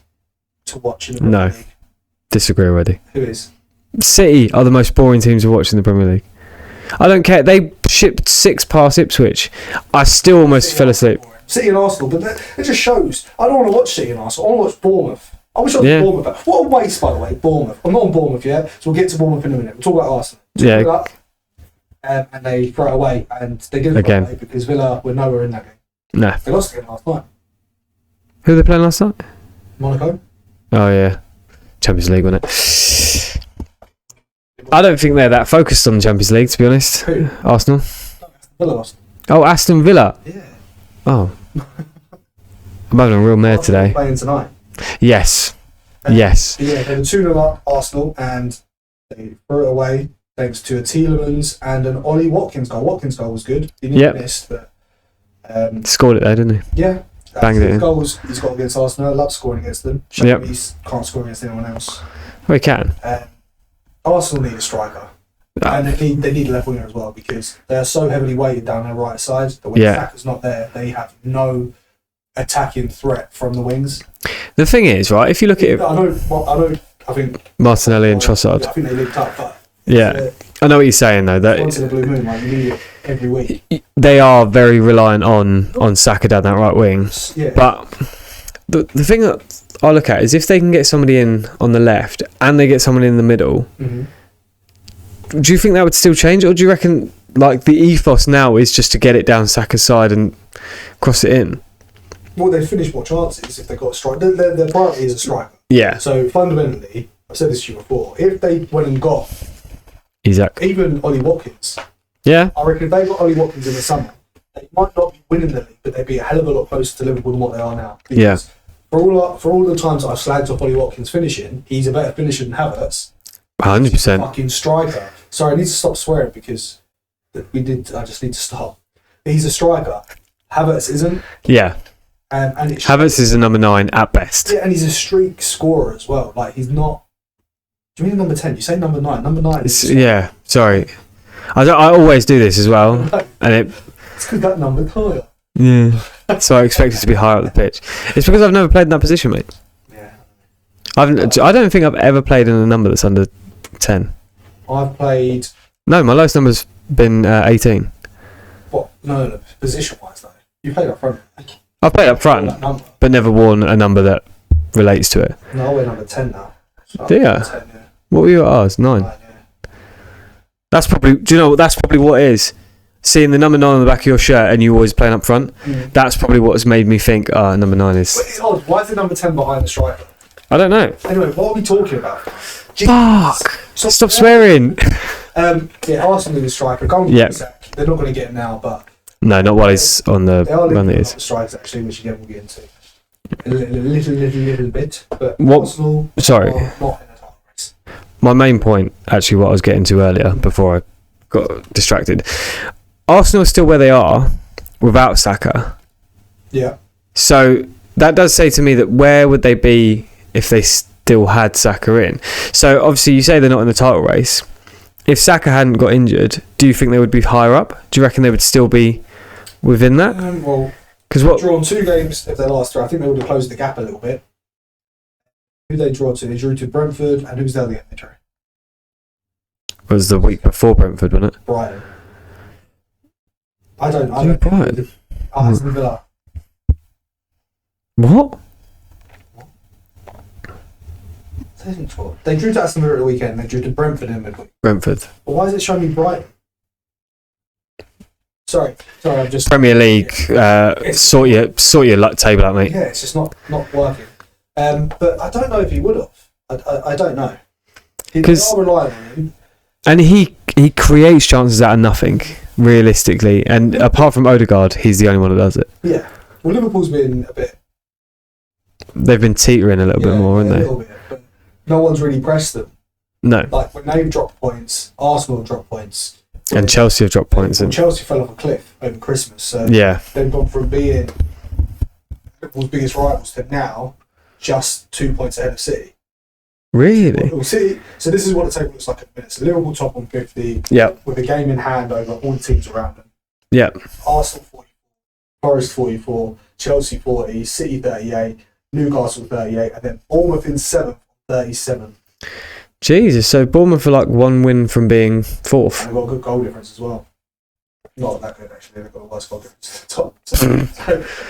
to watch in the No. Premier League. Disagree already. Who is? City are the most boring teams to watch in the Premier League. I don't care. They shipped 6 past Ipswich. I still almost fell asleep. City and Arsenal, but it just shows. I don't want to watch City and Arsenal. I want to watch Bournemouth. I wish I was Bournemouth. What a waste, by the way, Bournemouth. I'm not on Bournemouth yet, so we'll get to Bournemouth in a minute. We'll talk about Arsenal. Yeah. And they throw it away, and they did throw it away because Villa were nowhere in that game. Nah. They lost again last night. Who were they playing last night? Monaco. Oh, yeah. Champions League, wasn't it? I don't think they're that focused on the Champions League, to be honest. Who? Arsenal. Villa lost. Oh, Aston Villa. Yeah. Oh. I'm having a real mare today. Playing tonight. Yes. Yes. Yeah, they were 2-0 up Arsenal, and they threw it away thanks to a Tielemans and an Ollie Watkins goal. Watkins' goal was good. He didn't miss, but scored it there, didn't he? yeah. Banged it in. Goals he's got against Arsenal. I love scoring against them. He can't score against anyone else. Well, he can. Arsenal need a striker. And they need a left winger as well because they are so heavily weighted down their right side that when Saka's not there, they have no attacking threat from the wings. The thing is, right, if you look at it... I think... Martinelli and Trossard. I think they linked up, but... Yeah. I know what you're saying, though. That once in a blue moon, like, you need it every week. They are very reliant on Saka down that right wing. Yeah. But the thing that I look at is if they can get somebody in on the left and they get someone in the middle, do you think that would still change? Or do you reckon like the ethos now is just to get it down Saka's side and cross it in? Well, they'd finish more chances if they got a striker. Their priority is a striker. Yeah. So fundamentally, I've said this to you before, if they went and got even Ollie Watkins, yeah, I reckon if they got Ollie Watkins in the summer, they might not be winning the league, but they'd be a hell of a lot closer to Liverpool than what they are now. Because for all the times I've slagged off Ollie Watkins finishing, he's a better finisher than Havertz. 100%. Fucking striker. Sorry, I need to stop swearing because I just need to stop. He's a striker. Havertz isn't. Yeah. And Havertz is a number 9 at best. Yeah, and he's a streak scorer as well. Like, he's not... Do you mean number 10? You say number 9. Number 9 is... Yeah, sorry. I always do this as well. And it's because that number's higher. Yeah. So I expect it to be higher up the pitch. It's because I've never played in that position, mate. Yeah. I don't think I've ever played in a number that's under 10. I've played No, my lowest number's been 18. What? No, position-wise though. You played up front. I've played up front, but never worn a number that relates to it. No, I wear number 10 now. So Do you? 10, yeah. What were you at ours? 9. Yeah. That's probably. Do you know? That's probably what it is. Seeing the number 9 on the back of your shirt and you always playing up front. That's probably what has made me think. Number 9 is. But it's odd. Why is the number 10 behind the striker? I don't know. Anyway, what are we talking about? Fuck! Stop swearing. Arsenal is striker. Golden Sack. They're not going to get him now, but no, not while he's on the run. It is strikes actually, which again we'll get into a little bit. But what? Arsenal Sorry. Are not in a title race. My main point, actually, what I was getting to earlier before I got distracted. Arsenal are still where they are without Saka. Yeah. So that does say to me that where would they be if they still had Saka in? So obviously you say they're not in the title race. If Saka hadn't got injured, do you think they would be higher up? Do you reckon they would still be within that? Well, because what drawn 2 games of their last 3, I think they would have closed the gap a little bit. Who they draw to? They drew to Brentford, and who's the other game they drew? Was the week before Brentford, wasn't it? Brighton. I don't Brighton. Aston Villa. What? They drew to Aston Villa at the weekend. They drew to Brentford in midweek. Brentford. Well, why is it showing me Brighton? Sorry, I'm just Premier League. Sort your luck table out, mate. Yeah, it's just not working. But I don't know if he would have. I don't know. They are relying on him. And he creates chances out of nothing, realistically. And apart from Odegaard, he's the only one that does it. Yeah. Well, Liverpool's been a bit. They've been teetering a little bit more, haven't they? A little bit, but no one's really pressed them. No. Like when they've dropped points, Arsenal have dropped points. And Chelsea have dropped points. And Chelsea fell off a cliff over Christmas. So yeah. They've gone from being Liverpool's biggest rivals to now just 2 points ahead of City. Really? Well, City. So this is what the table looks like at the minute. So Liverpool top on 50. Yeah. With a game in hand over all the teams around them. Yeah. Arsenal 44, Forest 44, Chelsea 40, City 38, Newcastle 38, and then Bournemouth in 7th, 37. Jesus, so Bournemouth are like 1 win from being 4th. And they've got a good goal difference as well. Not that good actually. They've got a worse goal difference at the top. So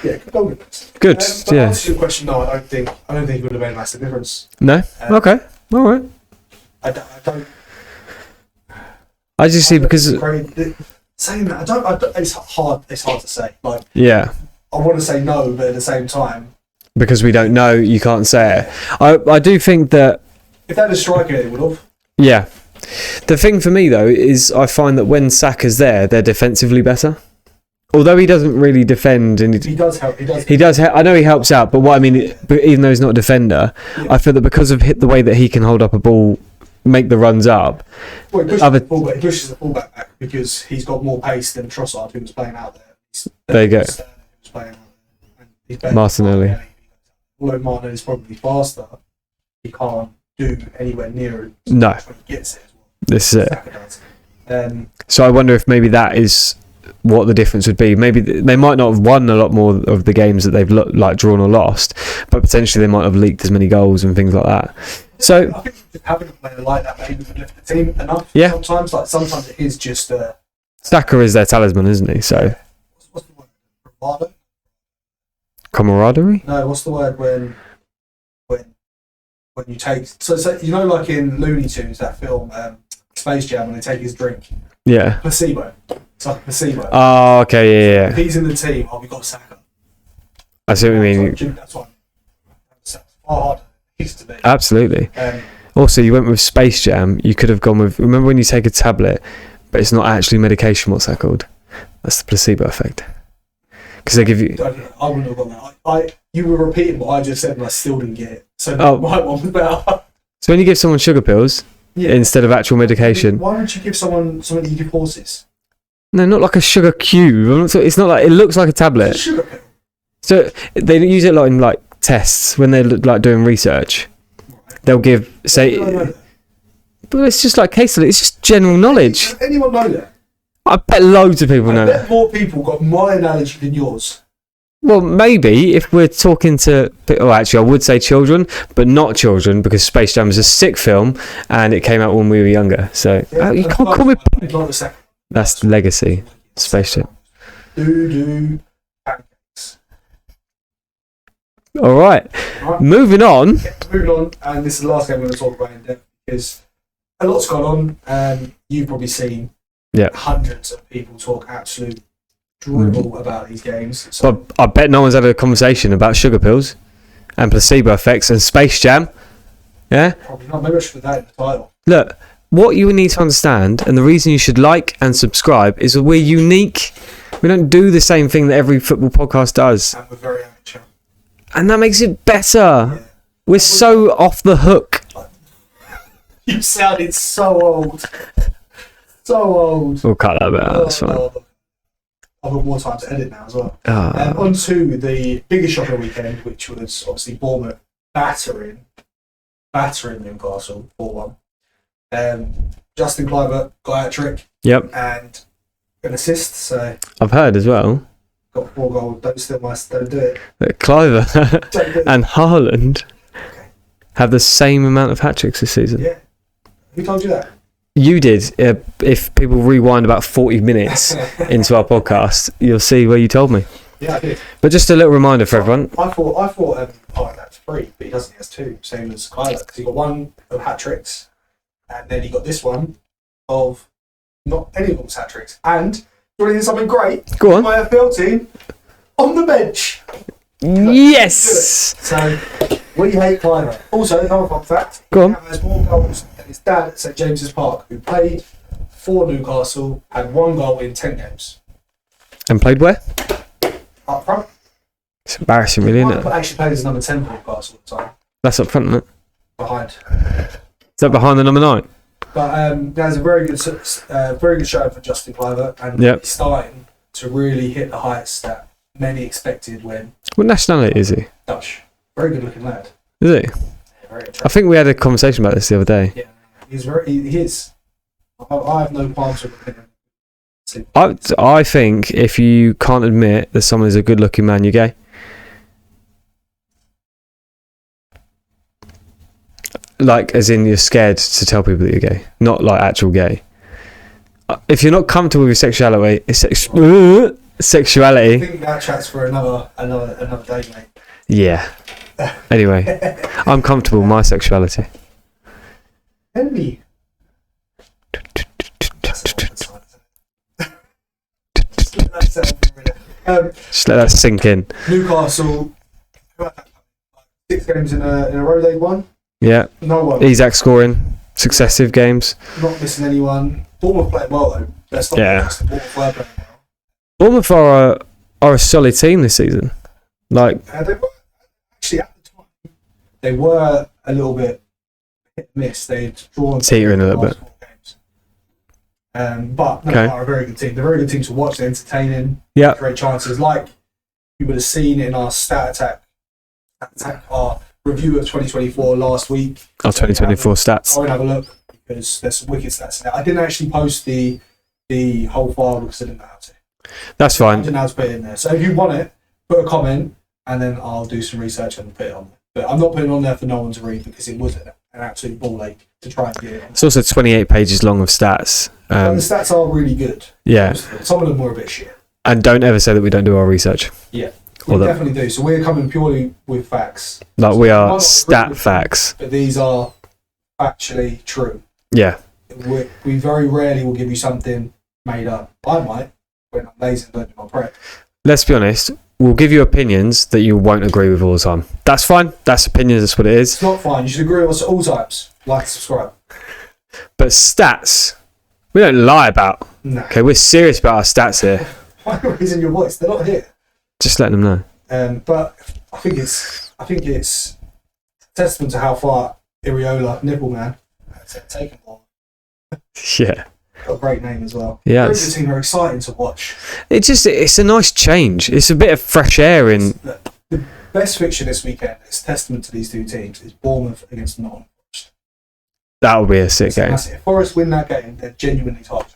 yeah, good goal difference. Good. But to answer your question, no, I don't think it would have made a massive difference. No. Okay. All right. I don't. I just see because saying that I don't. It's hard. It's hard to say. Like yeah. I want to say no, but at the same time, because we don't know, you can't say it. I do think that if they had a striker, they would have. Yeah. The thing for me though is I find that when Saka's there, they're defensively better. Although he doesn't really defend, and he does help. He does. I know he helps out, but what I mean, even though he's not a defender, I feel that because of the way that he can hold up a ball, make the runs up. Well, he pushes the fullback back because he's got more pace than Trossard, who was playing out there. There you go. Martinelli. Although Martinelli is probably faster, he can't do anywhere near it. No. When he gets it as well. This is it. Does. So I wonder if maybe that is what the difference would be. Maybe they might not have won a lot more of the games that they've drawn or lost, but potentially they might have leaked as many goals and things like that. So I think having a player like that maybe would lift the team enough. Yeah. Sometimes it is just Saka is their talisman, isn't he? So what's the word? Bravado? Camaraderie? No, what's the word when you take so you know, like in Looney Tunes, that film Space Jam, when they take his drink. Yeah. Placebo. It's like a placebo. Oh, okay, yeah. If he's in the team, we've got Saka. I see what you mean. That's why it's far harder than it used to be. Absolutely. Also, you went with Space Jam. You could have gone with. Remember when you take a tablet, but it's not actually medication? What's that called? That's the placebo effect. Because they give you. I wouldn't have gone that. You were repeating what I just said, and I still didn't get it. So my one was better. So when you give someone sugar pills instead of actual medication, why would you give someone something you give horses? No, not like a sugar cube. It's not like it looks like a tablet. It's a sugar pill. So they use it a lot in like tests when they're like doing research. They'll give but it's just like case study. It's just general knowledge. Does anyone know that? I bet loads of people know I bet that. more people got my analogy than yours. Well, maybe if we're talking to... Oh, actually, I would say children, but not children, because Space Jam is a sick film, and it came out when we were younger. So, you can't call me... That's legacy. Space Jam. Do pancakes. All right. Moving on. Yeah, moving on, and this is the last game we're going to talk about in depth, because a lot's gone on, and you've probably seen hundreds of people talk absolute dribble about these games. So. But I bet no one's had a conversation about sugar pills and placebo effects and Space Jam. Yeah? Probably not. Maybe I should put that in the title. Look, what you need to understand, and the reason you should like and subscribe, is that we're unique. We don't do the same thing that every football podcast does. And we're very amateur. And that makes it better. Yeah. We're so off the hook. You sounded so old. So old. We'll cut that bit out. That's fine. I've got more time to edit now as well. On to the biggest shock of the weekend, which was obviously Bournemouth battering Newcastle 4-1. Justin Kluivert got a trick. Yep. And an assist, so I've heard as well. Got 4 goals. Don't do it. That Kluivert and Haaland have the same amount of hat-tricks this season. Yeah. Who told you that? You did. If people rewind about 40 minutes into our podcast, you'll see where you told me. Yeah, I did. But just a little reminder for everyone. I thought that's 3, but he doesn't. He has 2, same as Kyler, because he got 1 of hat tricks, and then he got this one of not any of them's hat tricks. And you want something great? Go on. My FPL team on the bench. Yes. So we hate Kyler. Also, another fun fact: Go on. He has more goals than his dad at St James's Park, who played for Newcastle, had 1 goal in 10 games. And played where? Up front. It's embarrassing, really, isn't it? But actually played as number 10 for Newcastle at the time. That's up front, isn't it? Behind. Is that behind the number 9? But there's a very good show for Justin Kluivert, and he's starting to really hit the heights that many expected when. What nationality is he? Dutch. Very good looking lad. Is he? Yeah, very attractive. I think we had a conversation about this the other day. Yeah, he is. I have no qualms with him. I think if you can't admit that someone is a good looking man, you're gay. Like, as in you're scared to tell people that you're gay, not like actual gay. If you're not comfortable with your sexuality, I think that chat's for another day, mate. Yeah. Anyway, I'm comfortable with my sexuality. Henry. Just let that sink in. Newcastle, 6 games in a row they've won. Yeah. No one. Isaac scoring successive games. Not missing anyone. Bournemouth playing well though. Let's not Bournemouth were playing well. Bournemouth are a solid team this season. Like they were, actually at the time they were a little bit hit and miss. They'd drawn teetering a little bit. But they are a very good team. They're a very good team to watch. They're entertaining. Yeah. Great chances. Like you would have seen in our stat attack, our review of 2024 last week. Our 2024 stats. I would have a look because there's some wicked stats in there. I didn't actually post the whole file because I didn't know how to. That's fine. I didn't know how to put it in there. So if you want it, put a comment and then I'll do some research and put it on there. But I'm not putting it on there for no one to read because it was an absolute ball ache to try and get it on. It's also 28 pages long of stats. The stats are really good. Yeah. Some of them were a bit shit. And don't ever say that we don't do our research. Yeah. We definitely do. So we're coming purely with facts. Like we are stat facts. But these are actually true. Yeah. We very rarely will give you something made up. I might, when I'm lazy and don't do my prep. Let's be honest. We'll give you opinions that you won't agree with all the time. That's fine. That's opinions. That's what it is. It's not fine. You should agree with us at all times. Like and subscribe. But stats, we don't lie about. No. Okay, we're serious about our stats here. Why are raising your voice? They're not here. Just letting them know. But I think it's testament to how far Iriola Nippleman has taken on. Yeah. Got a great name as well. Yeah. Very good team. Are exciting to watch. It's a nice change. It's a bit of fresh air in. The best fixture this weekend is testament to these two teams. Is Bournemouth against Nottingham Forest. That will be a sick game. If Forest win that game, they're genuinely top.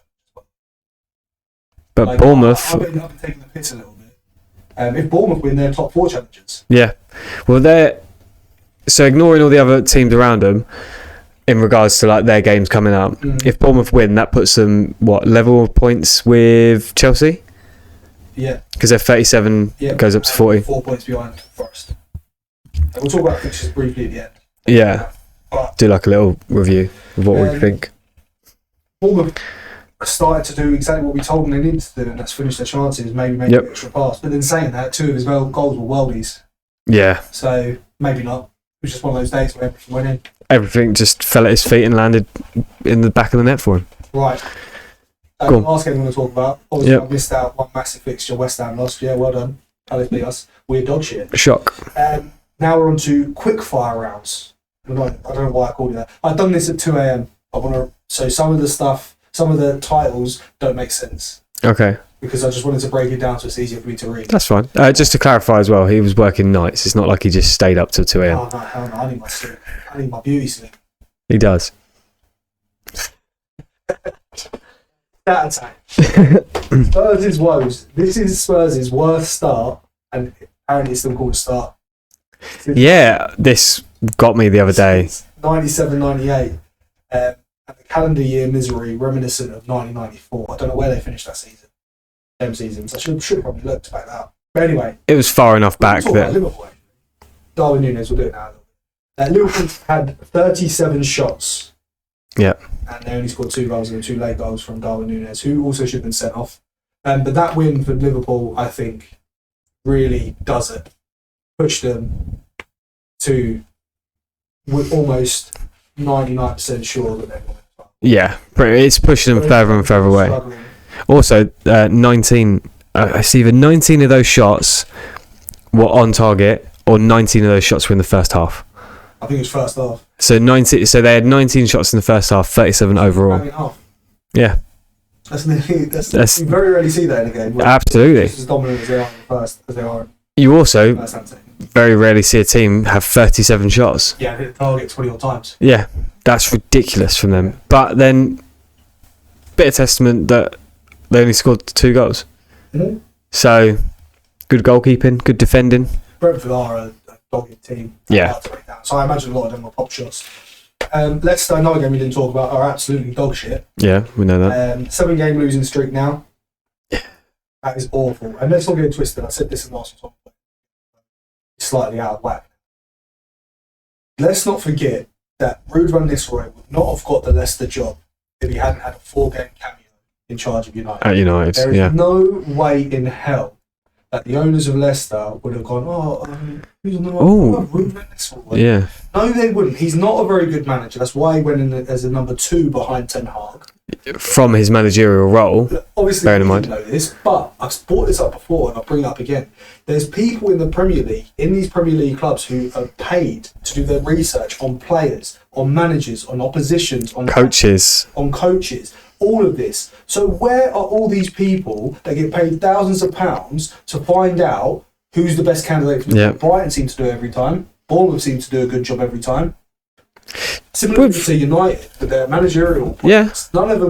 But like, Bournemouth. I've been taking the piss a little bit. If Bournemouth win, they're top 4 challengers. Yeah. Well, so ignoring all the other teams around them, in regards to like their games coming up, if Bournemouth win, that puts them level of points with Chelsea? Yeah. Because they're 37, goes up to 40. 4 points behind Forest. We'll talk about fixtures briefly at the end. Yeah. But, do like a little review of what we think. Bournemouth started to do exactly what we told them they needed to do, and that's finish their chances, maybe make an extra pass. But then saying that, 2 of his goals were worldies. Yeah. So maybe not. It was just one of those days where everything went in. Everything just fell at his feet and landed in the back of the net for him. Right. Last game I'm going to talk about. Obviously, I missed out one massive fixture. West Ham lost. Yeah, well done. Palace beat us. We're dog shit. Shock. Now we're on to quick fire rounds. I don't know why I called it that. I've done this at 2 a.m. So some of the titles don't make sense. Okay. Because I just wanted to break it down so it's easier for me to read. That's fine. Just to clarify as well, he was working nights. It's not like he just stayed up till 2 a.m. Oh, no, hell no. I need my sleep. I need my beauty sleep. He does. That attack. Spurs' woes. This is Spurs' worst start, and apparently it's still called a start. Yeah, this got me the other day. 97-98. And the calendar year misery reminiscent of 1994. I don't know where they finished that season. Them seasons. I should have probably looked back that. But anyway. It was far enough back that... Liverpool. Darwin Núñez will do it now. Liverpool had 37 shots. Yeah. And they only scored 2 goals and 2 late goals from Darwin Núñez, who also should have been sent off. But that win for Liverpool, I think, really does it. Pushed them to... We're almost 99% sure that they're going to. Yeah, it's pushing them further and further away. Struggling. Also, 19. I see either 19 of those shots were on target, or 19 of those shots were in the first half. I think it was first half. So 19. So they had 19 shots in the first half, 37 overall. Yeah. That's you very rarely see that in a game. Absolutely. Just as dominant as they are in the first, as they are. You also very rarely see a team have 37 shots. Yeah, hit the target 20 odd times. Yeah, that's ridiculous from them. But then, bit of testament that they only scored 2 goals. Mm-hmm. So, good goalkeeping, good defending. Brentford are a dogged team. Yeah. So I imagine a lot of them are pop shots. Leicester, another game we didn't talk about, are absolutely dog shit. Yeah, we know that. 7-game losing streak now. That is awful. And let's not get it twisted. I said this in the last talk. It's slightly out of whack. Let's not forget that Ruud van Nistelrooy would not have got the Leicester job if he hadn't had a 4-game cameo in charge of United. At United, there is no way in hell that the owners of Leicester would have gone, who's on the Ruud van Nistelrooy? Yeah. No, they wouldn't. He's not a very good manager. That's why he went in as a number 2 behind Ten Hag. From his managerial role, obviously, bearing in you mind. know this, but I've brought this up before and I'll bring it up again. There's people in the Premier League, in these Premier League clubs, who are paid to do their research on players, on managers, on oppositions, on coaches, all of this. So where are all these people that get paid thousands of pounds to find out who's the best candidate for the job? Brighton seem to do it every time. Bournemouth seem to do a good job every time. Similarly to United, with their managerial projects, none of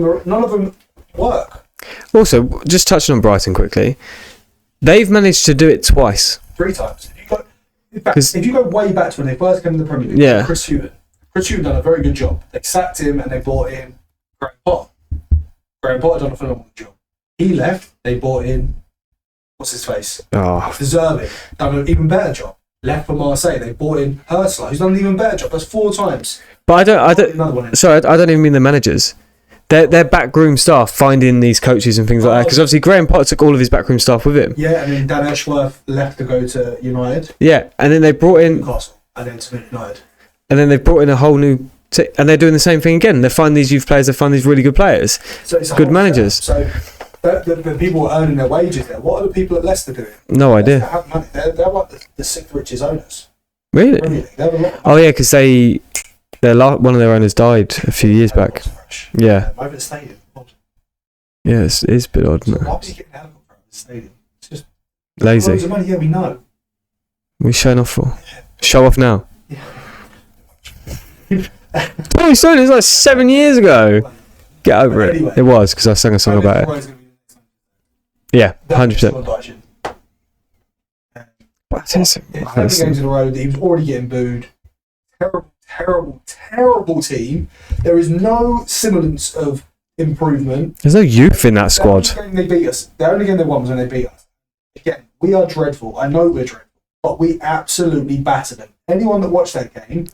them work. Also, just touching on Brighton quickly, they've managed to do it twice. 3 times. If you go way back to when they first came to the Premier League, Chris Hughton done a very good job. They sacked him and they brought in Graham Potter. Graham Potter done a phenomenal job. He left, they brought in, what's his face? Deserving, done an even better job. Left for Marseille, they brought in Hurstler, who's done an even better job. That's 4 times. But I don't even mean the managers. Their backroom staff finding these coaches and things like that. Because obviously Graham Potter took all of his backroom staff with him. Yeah, and then Dan Ashworth left to go to United. Yeah, and then they brought in Newcastle, and then to United. And then they've brought in a whole new... and they're doing the same thing again. They find these youth players, they find these really good players. So it's good managers. So the people are earning their wages there. What are the people at Leicester doing? No idea. Leicester have money. They're like the 6th richest owners. Really? They have a lot of money. Oh yeah, because one of their owners died a few years back. Yeah. Over the stadium. Yeah, it's a bit odd, isn't it? Why was he getting out of the stadium? It's just lazy. Loads of money, yeah, we know. We're showing off for. Show off now. Tony Stone is like 7 years ago. Get over it. Anyway, it was because I sang a song about it. Yeah, 100%. But it's, How many games in a row that he was already getting booed? Terrible team. There is no semblance of improvement. there's no youth in that squad. The only game they beat us. The only game they won was when they beat us. Again, we are dreadful. I know we're dreadful, but we absolutely battered them. Anyone that watched that game,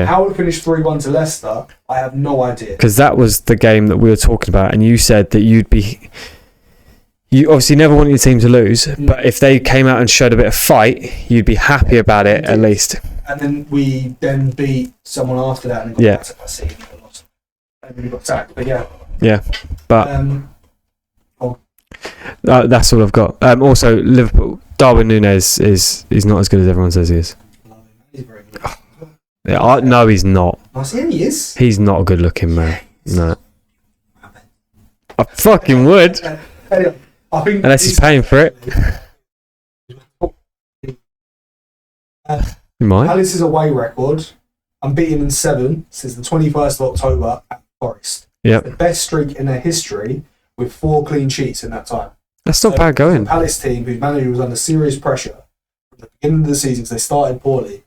how it finished 3-1 to Leicester, I have no idea. Because that was the game that we were talking about, and you said that you obviously never want your team to lose, but if they came out and showed a bit of fight, you'd be happy about it at least. And then we beat someone after that and got back to that seat and lost. And we got sacked, but but that's all I've got. Also, Liverpool, Darwin Núñez is not as good as everyone says he is. He's very good. No, he's not. He is. He's not a good looking man. No. I fucking would. Anyway, I think unless he's paying for it. You might. Palace's away record, unbeaten in 7 since the 21st of October at Forest. Yep. The best streak in their history with 4 clean sheets in that time. That's not bad going. The Palace team, whose manager was under serious pressure from the beginning of the season because they started poorly,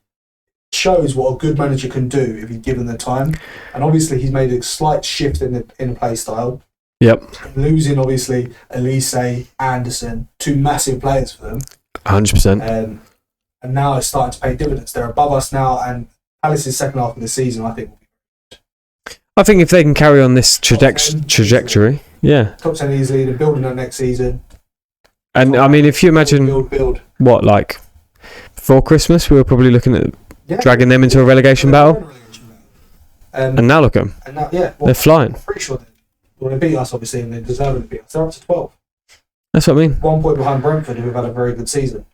shows what a good manager can do if he's given the time. And obviously he's made a slight shift in the play style. Yep. Losing obviously Elise, Anderson, 2 massive players for them. 100%. And now it's starting to pay dividends. They're above us now, and Palace's second half of the season, I think, will be good. I think if they can carry on this trajectory, top 10 easily, they're building that next season. And I mean, if you imagine build. what, like before Christmas, we were probably looking at dragging them into a relegation battle, and now look at them. And now, they're flying. I'm pretty sure they beat us, obviously, and they deserve to beat us. They're up to 12. That's what I mean. 1 point behind Brentford, who have had a very good season.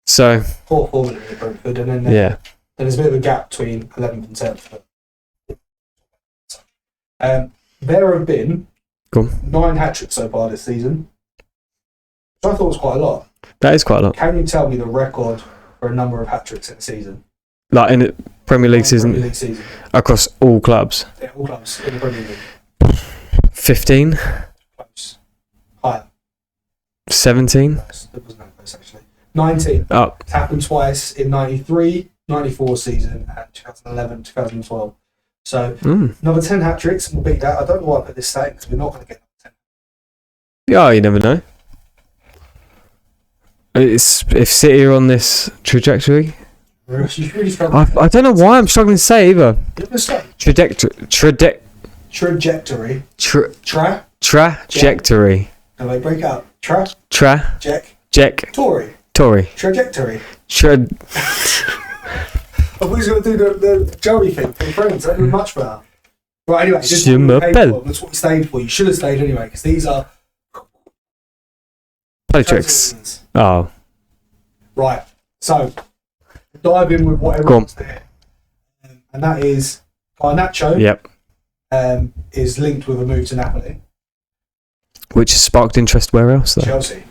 So, poor form in Brentford, and then there's a bit of a gap between 11th and 10th. There have been 9 hat-tricks so far this season, which I thought was quite a lot. That is quite a lot. Can you tell me the record for a number of hat-tricks in a season? Like in the Premier League season? Across all clubs? Yeah, all clubs in the Premier League. 15? Close. Higher. 17? It wasn't that close, actually. 19. Oh. It's happened twice in 93, 94 season and 2011, 2012. So, another 10 hat-tricks, and we'll beat that. I don't know why I put this stat because we're not going to get 10. Yeah, you never know. If City are on this trajectory, I don't know why I'm struggling to say either. Trajectory. Trajectory. And they break out. Tory. Trajectory. I thought he was going to do the Joey thing for friends. That would be much better. Right, anyway, this is what we paid for. That's what we stayed for. You should have stayed anyway, because these are play tricks. Oh. Right, so dive in with what everyone's there. And that is Garnacho. Yep. Is linked with a move to Napoli. Which has sparked interest where else, though? Chelsea.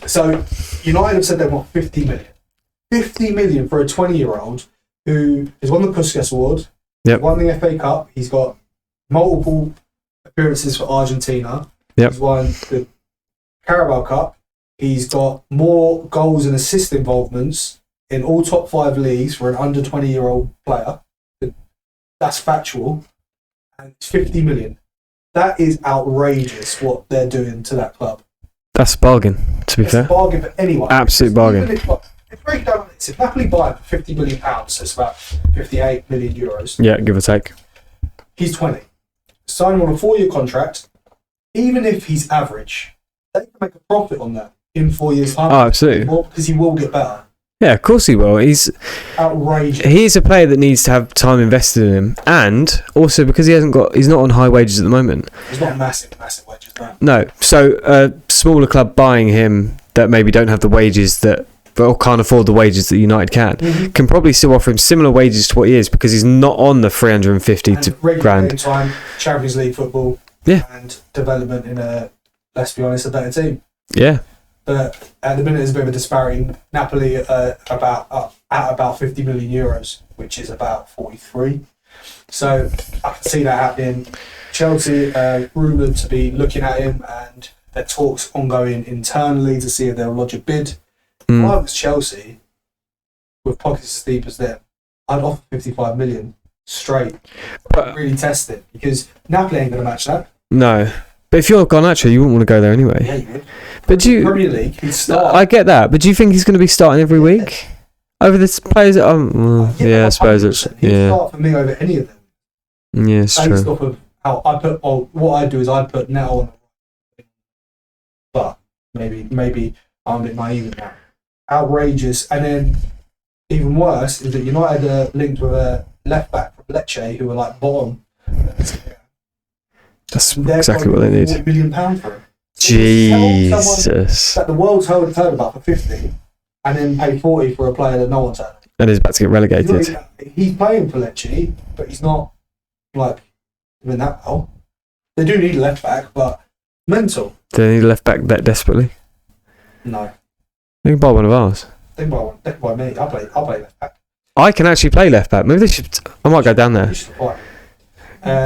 So United have said they want 50 million. 50 million for a 20-year-old who has won the Puskas Award, won the FA Cup, he's got multiple appearances for Argentina, he's won the Carabao Cup, he's got more goals and assist involvements in all top 5 leagues for an under 20-year-old player. That's factual. And it's 50 million. That is outrageous what they're doing to that club. That's a bargain, to be fair. It's a bargain for anyone. Absolute bargain. If break down this, if Napoli buy him for £50 million, so it's about 58 million euros. Yeah, give or take. He's 20. Sign him on a 4-year contract. Even if he's average, they can make a profit on that in 4 years' time. Oh, absolutely. Because he will get better. Yeah, of course he will. He's outrageous. He's a player that needs to have time invested in him, and also because he's not on high wages at the moment. He's not massive wages, no. No, so a smaller club buying him that maybe don't have the wages that, or can't afford the wages that United can probably still offer him similar wages to what he is because he's not on the 350 grand. Time, Champions League football, and development in a, let's be honest, a better team. Yeah. But at the minute, there's a bit of a disparity. Napoli at about 50 million euros, which is about 43. So I can see that happening. Chelsea rumoured to be looking at him, and there are talks ongoing internally to see if they'll lodge a bid. If I was Chelsea, with pockets as deep as them, I'd offer 55 million straight. But, Really test it, because Napoli ain't going to match that. no. But if you're Garnacho, you wouldn't want to go there anyway. Yeah, you would. But do you... Premier League, he'd start. I get that, but do you think he's going to be starting every week? Over the players that... I suppose it's... 100%. He'd start for me over any of them. Yeah, it's Based true. off of how I put... Well, what I do is I put Neto on. But maybe I'm a bit naive in that. Outrageous. And then even worse is that United are linked with a left back from Lecce who are like bottom. That's And they're exactly what they probably need. £40 million for him. Jesus. That the world's heard about for 50 and then pay 40 for a player that no one's heard of. And he's about to get relegated. He's playing for Lecce, but he's not like doing that well. They do need a left back, but mental. Do they need a left back that desperately? No. They can buy one of ours. Think by me. I'll play left back. I can actually play left back. Maybe they should... I might go down there. You should apply.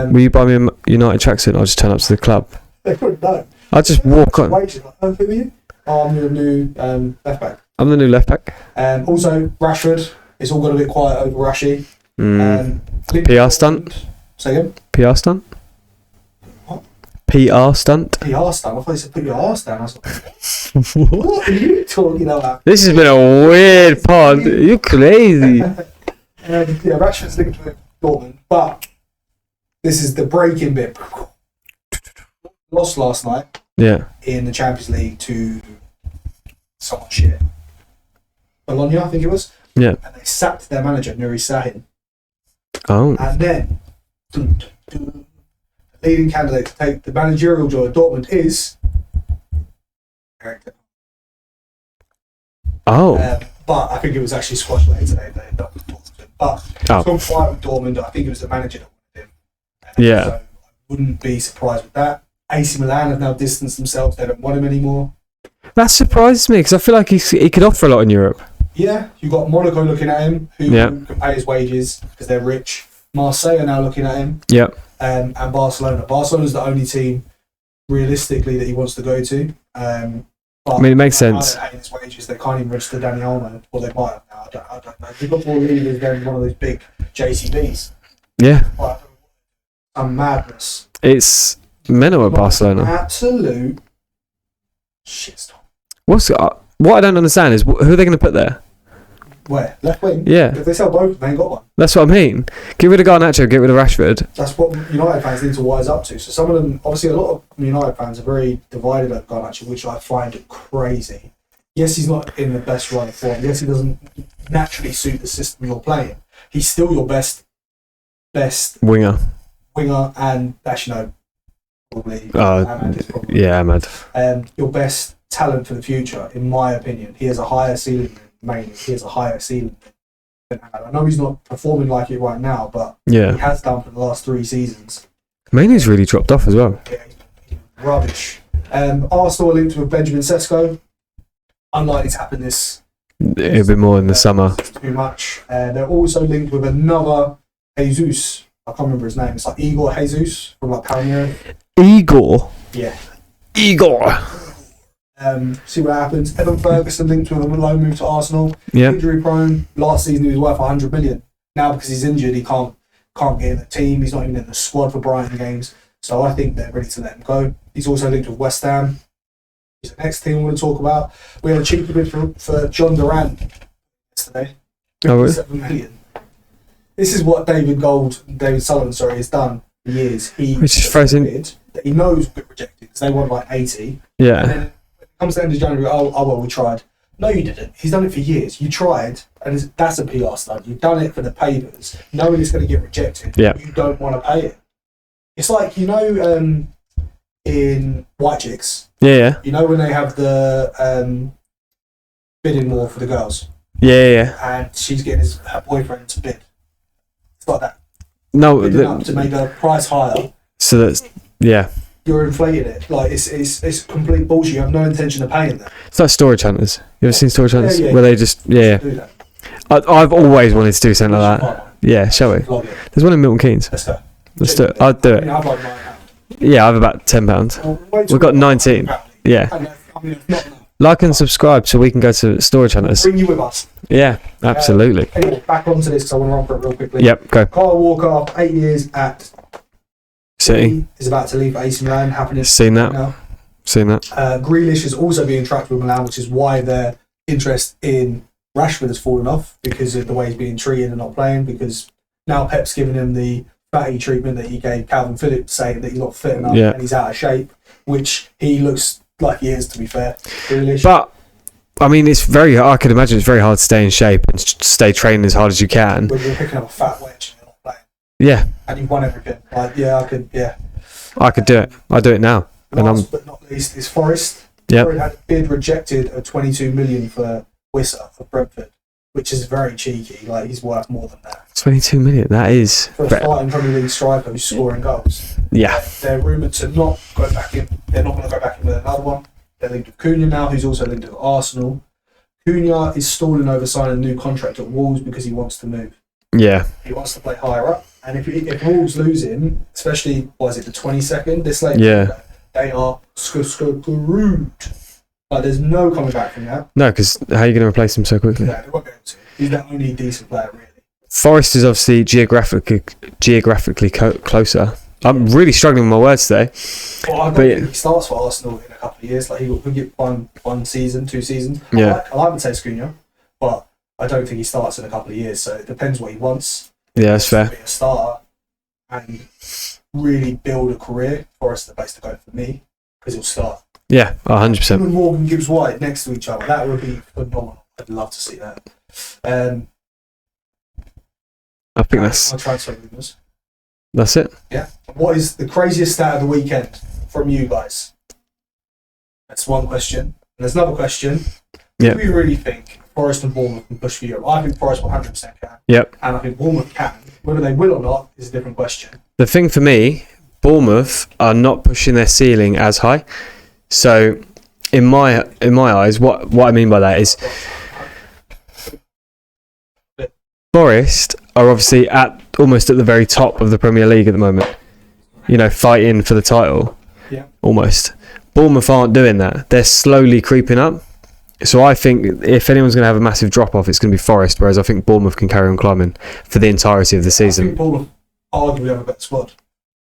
Will you buy me a United tracksuit and I'll just turn up to the club? They wouldn't know. I'll just walk on. Wages, like, oh, who are you? Oh, I'm the new left back. I'm the new left back. Also, Rashford. It's all got a bit quiet over Rashi. PR stunt? Say again? PR stunt? What? PR stunt? PR stunt? I thought you said put your arse down. I was like, what are you talking about? This has been a weird pod. You're crazy. Rashford's linked with Dortmund, but this is the breaking bit. Lost last night Yeah. in the Champions League to someone shit. Bologna, I think it was. Yeah. And they sacked their manager, Nuri Sahin. Oh. And then, the leading candidate to take the managerial job at Dortmund is Arent. Oh. But I think it was actually squashed later today. They ended up with Dortmund. But it's gone quiet with Dortmund. I think it was the manager that wanted him. Yeah. So I wouldn't be surprised with that. AC Milan have now distanced themselves. They don't want him anymore. That surprises me because I feel like he could offer a lot in Europe. Yeah, you've got Monaco looking at him, who can pay his wages because they're rich. Marseille are now looking at him. Yep. And Barcelona. Barcelona's the only team, realistically, that he wants to go to. But I mean, it makes sense. Paying his wages, they can't even register Dani Olmo. Well, they might have now. I don't know. They've got more leaders than one of those big JCBs. Yeah. But a madness. It's mental at Barcelona. Absolute shitstorm. What I don't understand is who are they going to put there? Where? Left wing? Yeah. If they sell both, they ain't got one. That's what I mean. Get rid of Garnacho, get rid of Rashford. That's what United fans need to wise up to. So some of them, obviously a lot of United fans are very divided at Garnacho, which I find crazy. Yes, he's not in the best run of form. Yes, he doesn't naturally suit the system you're playing. He's still your best Winger. and actually no, probably. Ahmad is probably. Yeah, Ahmad. Your best talent for the future, in my opinion. He has a higher ceiling than Mainly. He has a higher ceiling than Ahmad. I know he's not performing like it right now, but he has done for the last 3 seasons. Mainly's really dropped off as well. Yeah, he's rubbish. Arsenal are linked with Benjamin Sesko. Unlikely to happen this. It'll be more in the summer. Too much. They're also linked with another Jesus. I can't remember his name. It's like Igor Jesus from like Palmeiras. Igor. Yeah. Igor. See what happens. Evan Ferguson linked with a loan move to Arsenal. Yeah. Injury prone. Last season he was worth 100 million. Now because he's injured, he can't get in the team. He's not even in the squad for Brighton games. So I think they're ready to let him go. He's also linked with West Ham. He's the next team we're going to talk about. We had a cheeky bid for John Durant yesterday. 57 million. This is what David Sullivan, has done for years. He knows will get rejected because they want like 80. Yeah. And then when it comes to the end of January, well, we tried. No, you didn't. He's done it for years. You tried, and that's a PR stunt. You've done it for the papers, knowing it's going to get rejected. Yeah. You don't want to pay it. It's like, in White Chicks. Yeah. When they have the bidding war for the girls. Yeah. And she's getting her boyfriend to bid. It's like that. No, up to make the price higher. So that's You're inflating it. Like it's complete bullshit. You have no intention of paying them. It's like Storage Hunters. You ever seen Storage Hunters? Yeah. Where they just Do that. I've always wanted to do something like that. Yeah, shall we? There's one in Milton Keynes. Let's go. Let's do it. I'll do it. I've like mine. Yeah, I have about £10. We've got 19. Yeah. It's not enough. Like and subscribe so we can go to Storage Hunters. Bring you with us. Yeah, absolutely. Anyway, back onto this because I want to run through it real quickly. Yep, go. Kyle Walker, after 8 years at City. is about to leave AC Milan. Happening Seen that. now. Seen that. Grealish is also being tracked with Milan, which is why their interest in Rashford has fallen off because of the way he's being treated and not playing. Because now Pep's giving him the fatty treatment that he gave Calvin Phillips, saying that he's not fit enough and he's out of shape, which he looks like he is, to be fair. Grealish. But I mean, it's very. I could imagine it's very hard to stay in shape and stay training as hard as you can. When you're picking up a fat wedge and you're not playing. Yeah. And you've won everything. Like, yeah, I could. Yeah. I could do it. I do it now. Last but not least is Forest. Yep. Forest had a bid rejected of 22 million for Wissa for Brentford, which is very cheeky. Like, he's worth more than that. 22 million. That is. For a starting Premier League striker who's scoring goals. Yeah. They're rumoured to not go back in. They're not going to go back in with another one. They're linked with Cunha now, who's also linked with Arsenal. Cunha is stalling over signing a new contract at Wolves because he wants to move. Yeah. He wants to play higher up. And if Wolves lose him, especially, the 22nd, this late, they are screwed. Like, there's no coming back from that. No, because how are you going to replace him so quickly? No, they won't be able to. He's the only decent player, really. Forest is obviously geographically closer. I'm really struggling with my words today. Well, I don't think he starts for Arsenal in a couple of years. Like, he'll get one season, 2 seasons. Yeah. I like Mateus Cunha, but I don't think he starts in a couple of years. So it depends what he wants. Yeah, that's fair. To be a starter and really build a career. Forest the place to go for me because he'll start. Yeah, 100%. Him and Morgan Gibbs White next to each other. That would be phenomenal. I'd love to see that. I think that's my transfer rumours. That's it. Yeah. What is the craziest stat of the weekend from you guys? That's one question. And there's another question. Yep. Do you really think Forest and Bournemouth can push for Europe? I think Forest 100% can. Yep. And I think Bournemouth can. Whether they will or not is a different question. The thing for me, Bournemouth are not pushing their ceiling as high. So, in my eyes, what I mean by that is Forest are obviously almost at the very top of the Premier League at the moment. You know, fighting for the title. Yeah. Almost. Bournemouth aren't doing that. They're slowly creeping up. So I think if anyone's going to have a massive drop-off, it's going to be Forest, whereas I think Bournemouth can carry on climbing for the entirety of the season. I think Bournemouth arguably have a better squad.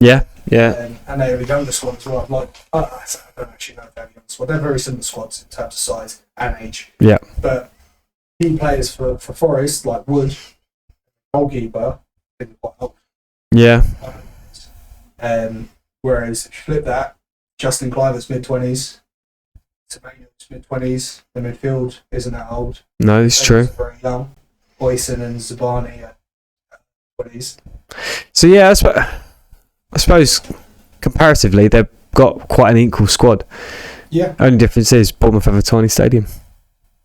Yeah, yeah. And they have a younger squad as well. I don't actually know if they have a younger squad. They're very similar squads in terms of size and age. Yeah. But key players for Forest, like Wood, goalkeeper, I think they're quite old. Yeah. Whereas if you flip that, Justin Kluivert's mid-20s, Semenyo's mid-20s, the midfield isn't that old. No, it's true. Very young. Boyson and Zabani are 20s. So yeah, I suppose comparatively they've got quite an equal squad. Yeah. Only difference is Bournemouth have a tiny stadium.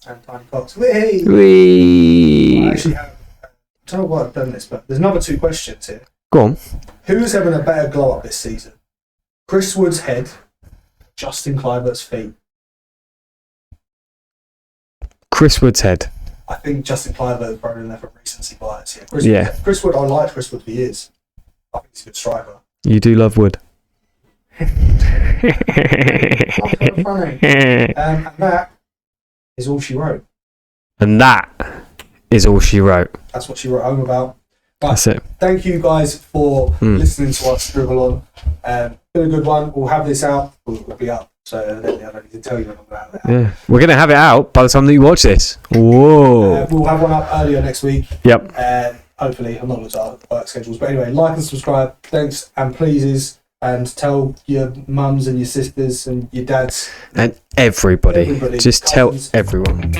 And Tiny Cox. Whee! Whee! I actually have, I don't know why I've done this, but there's another 2 questions here. Go on. Who's having a better glow up this season? Chris Wood's head, Justin Kluivert's feet. Chris Wood's head. I think Justin Kluivert is probably in there for recency bias here. Chris Wood, I like Chris Wood for years. I think he's a good striker. You do love Wood. That's kind of funny. And that is all she wrote. And that is all she wrote. That's what she wrote home about. But that's it. Thank you guys for listening to us dribble on. Been a good one. We'll have this out. We'll be up. So I don't need to tell you about that. Yeah, we're gonna have it out by the time that you watch this. Whoa. We'll have one up earlier next week. Yep. Hopefully, I'm not looked at our work schedules, but anyway, like and subscribe. Thanks and pleases, and tell your mums and your sisters and your dads and everybody. Just cousins. tell everyone.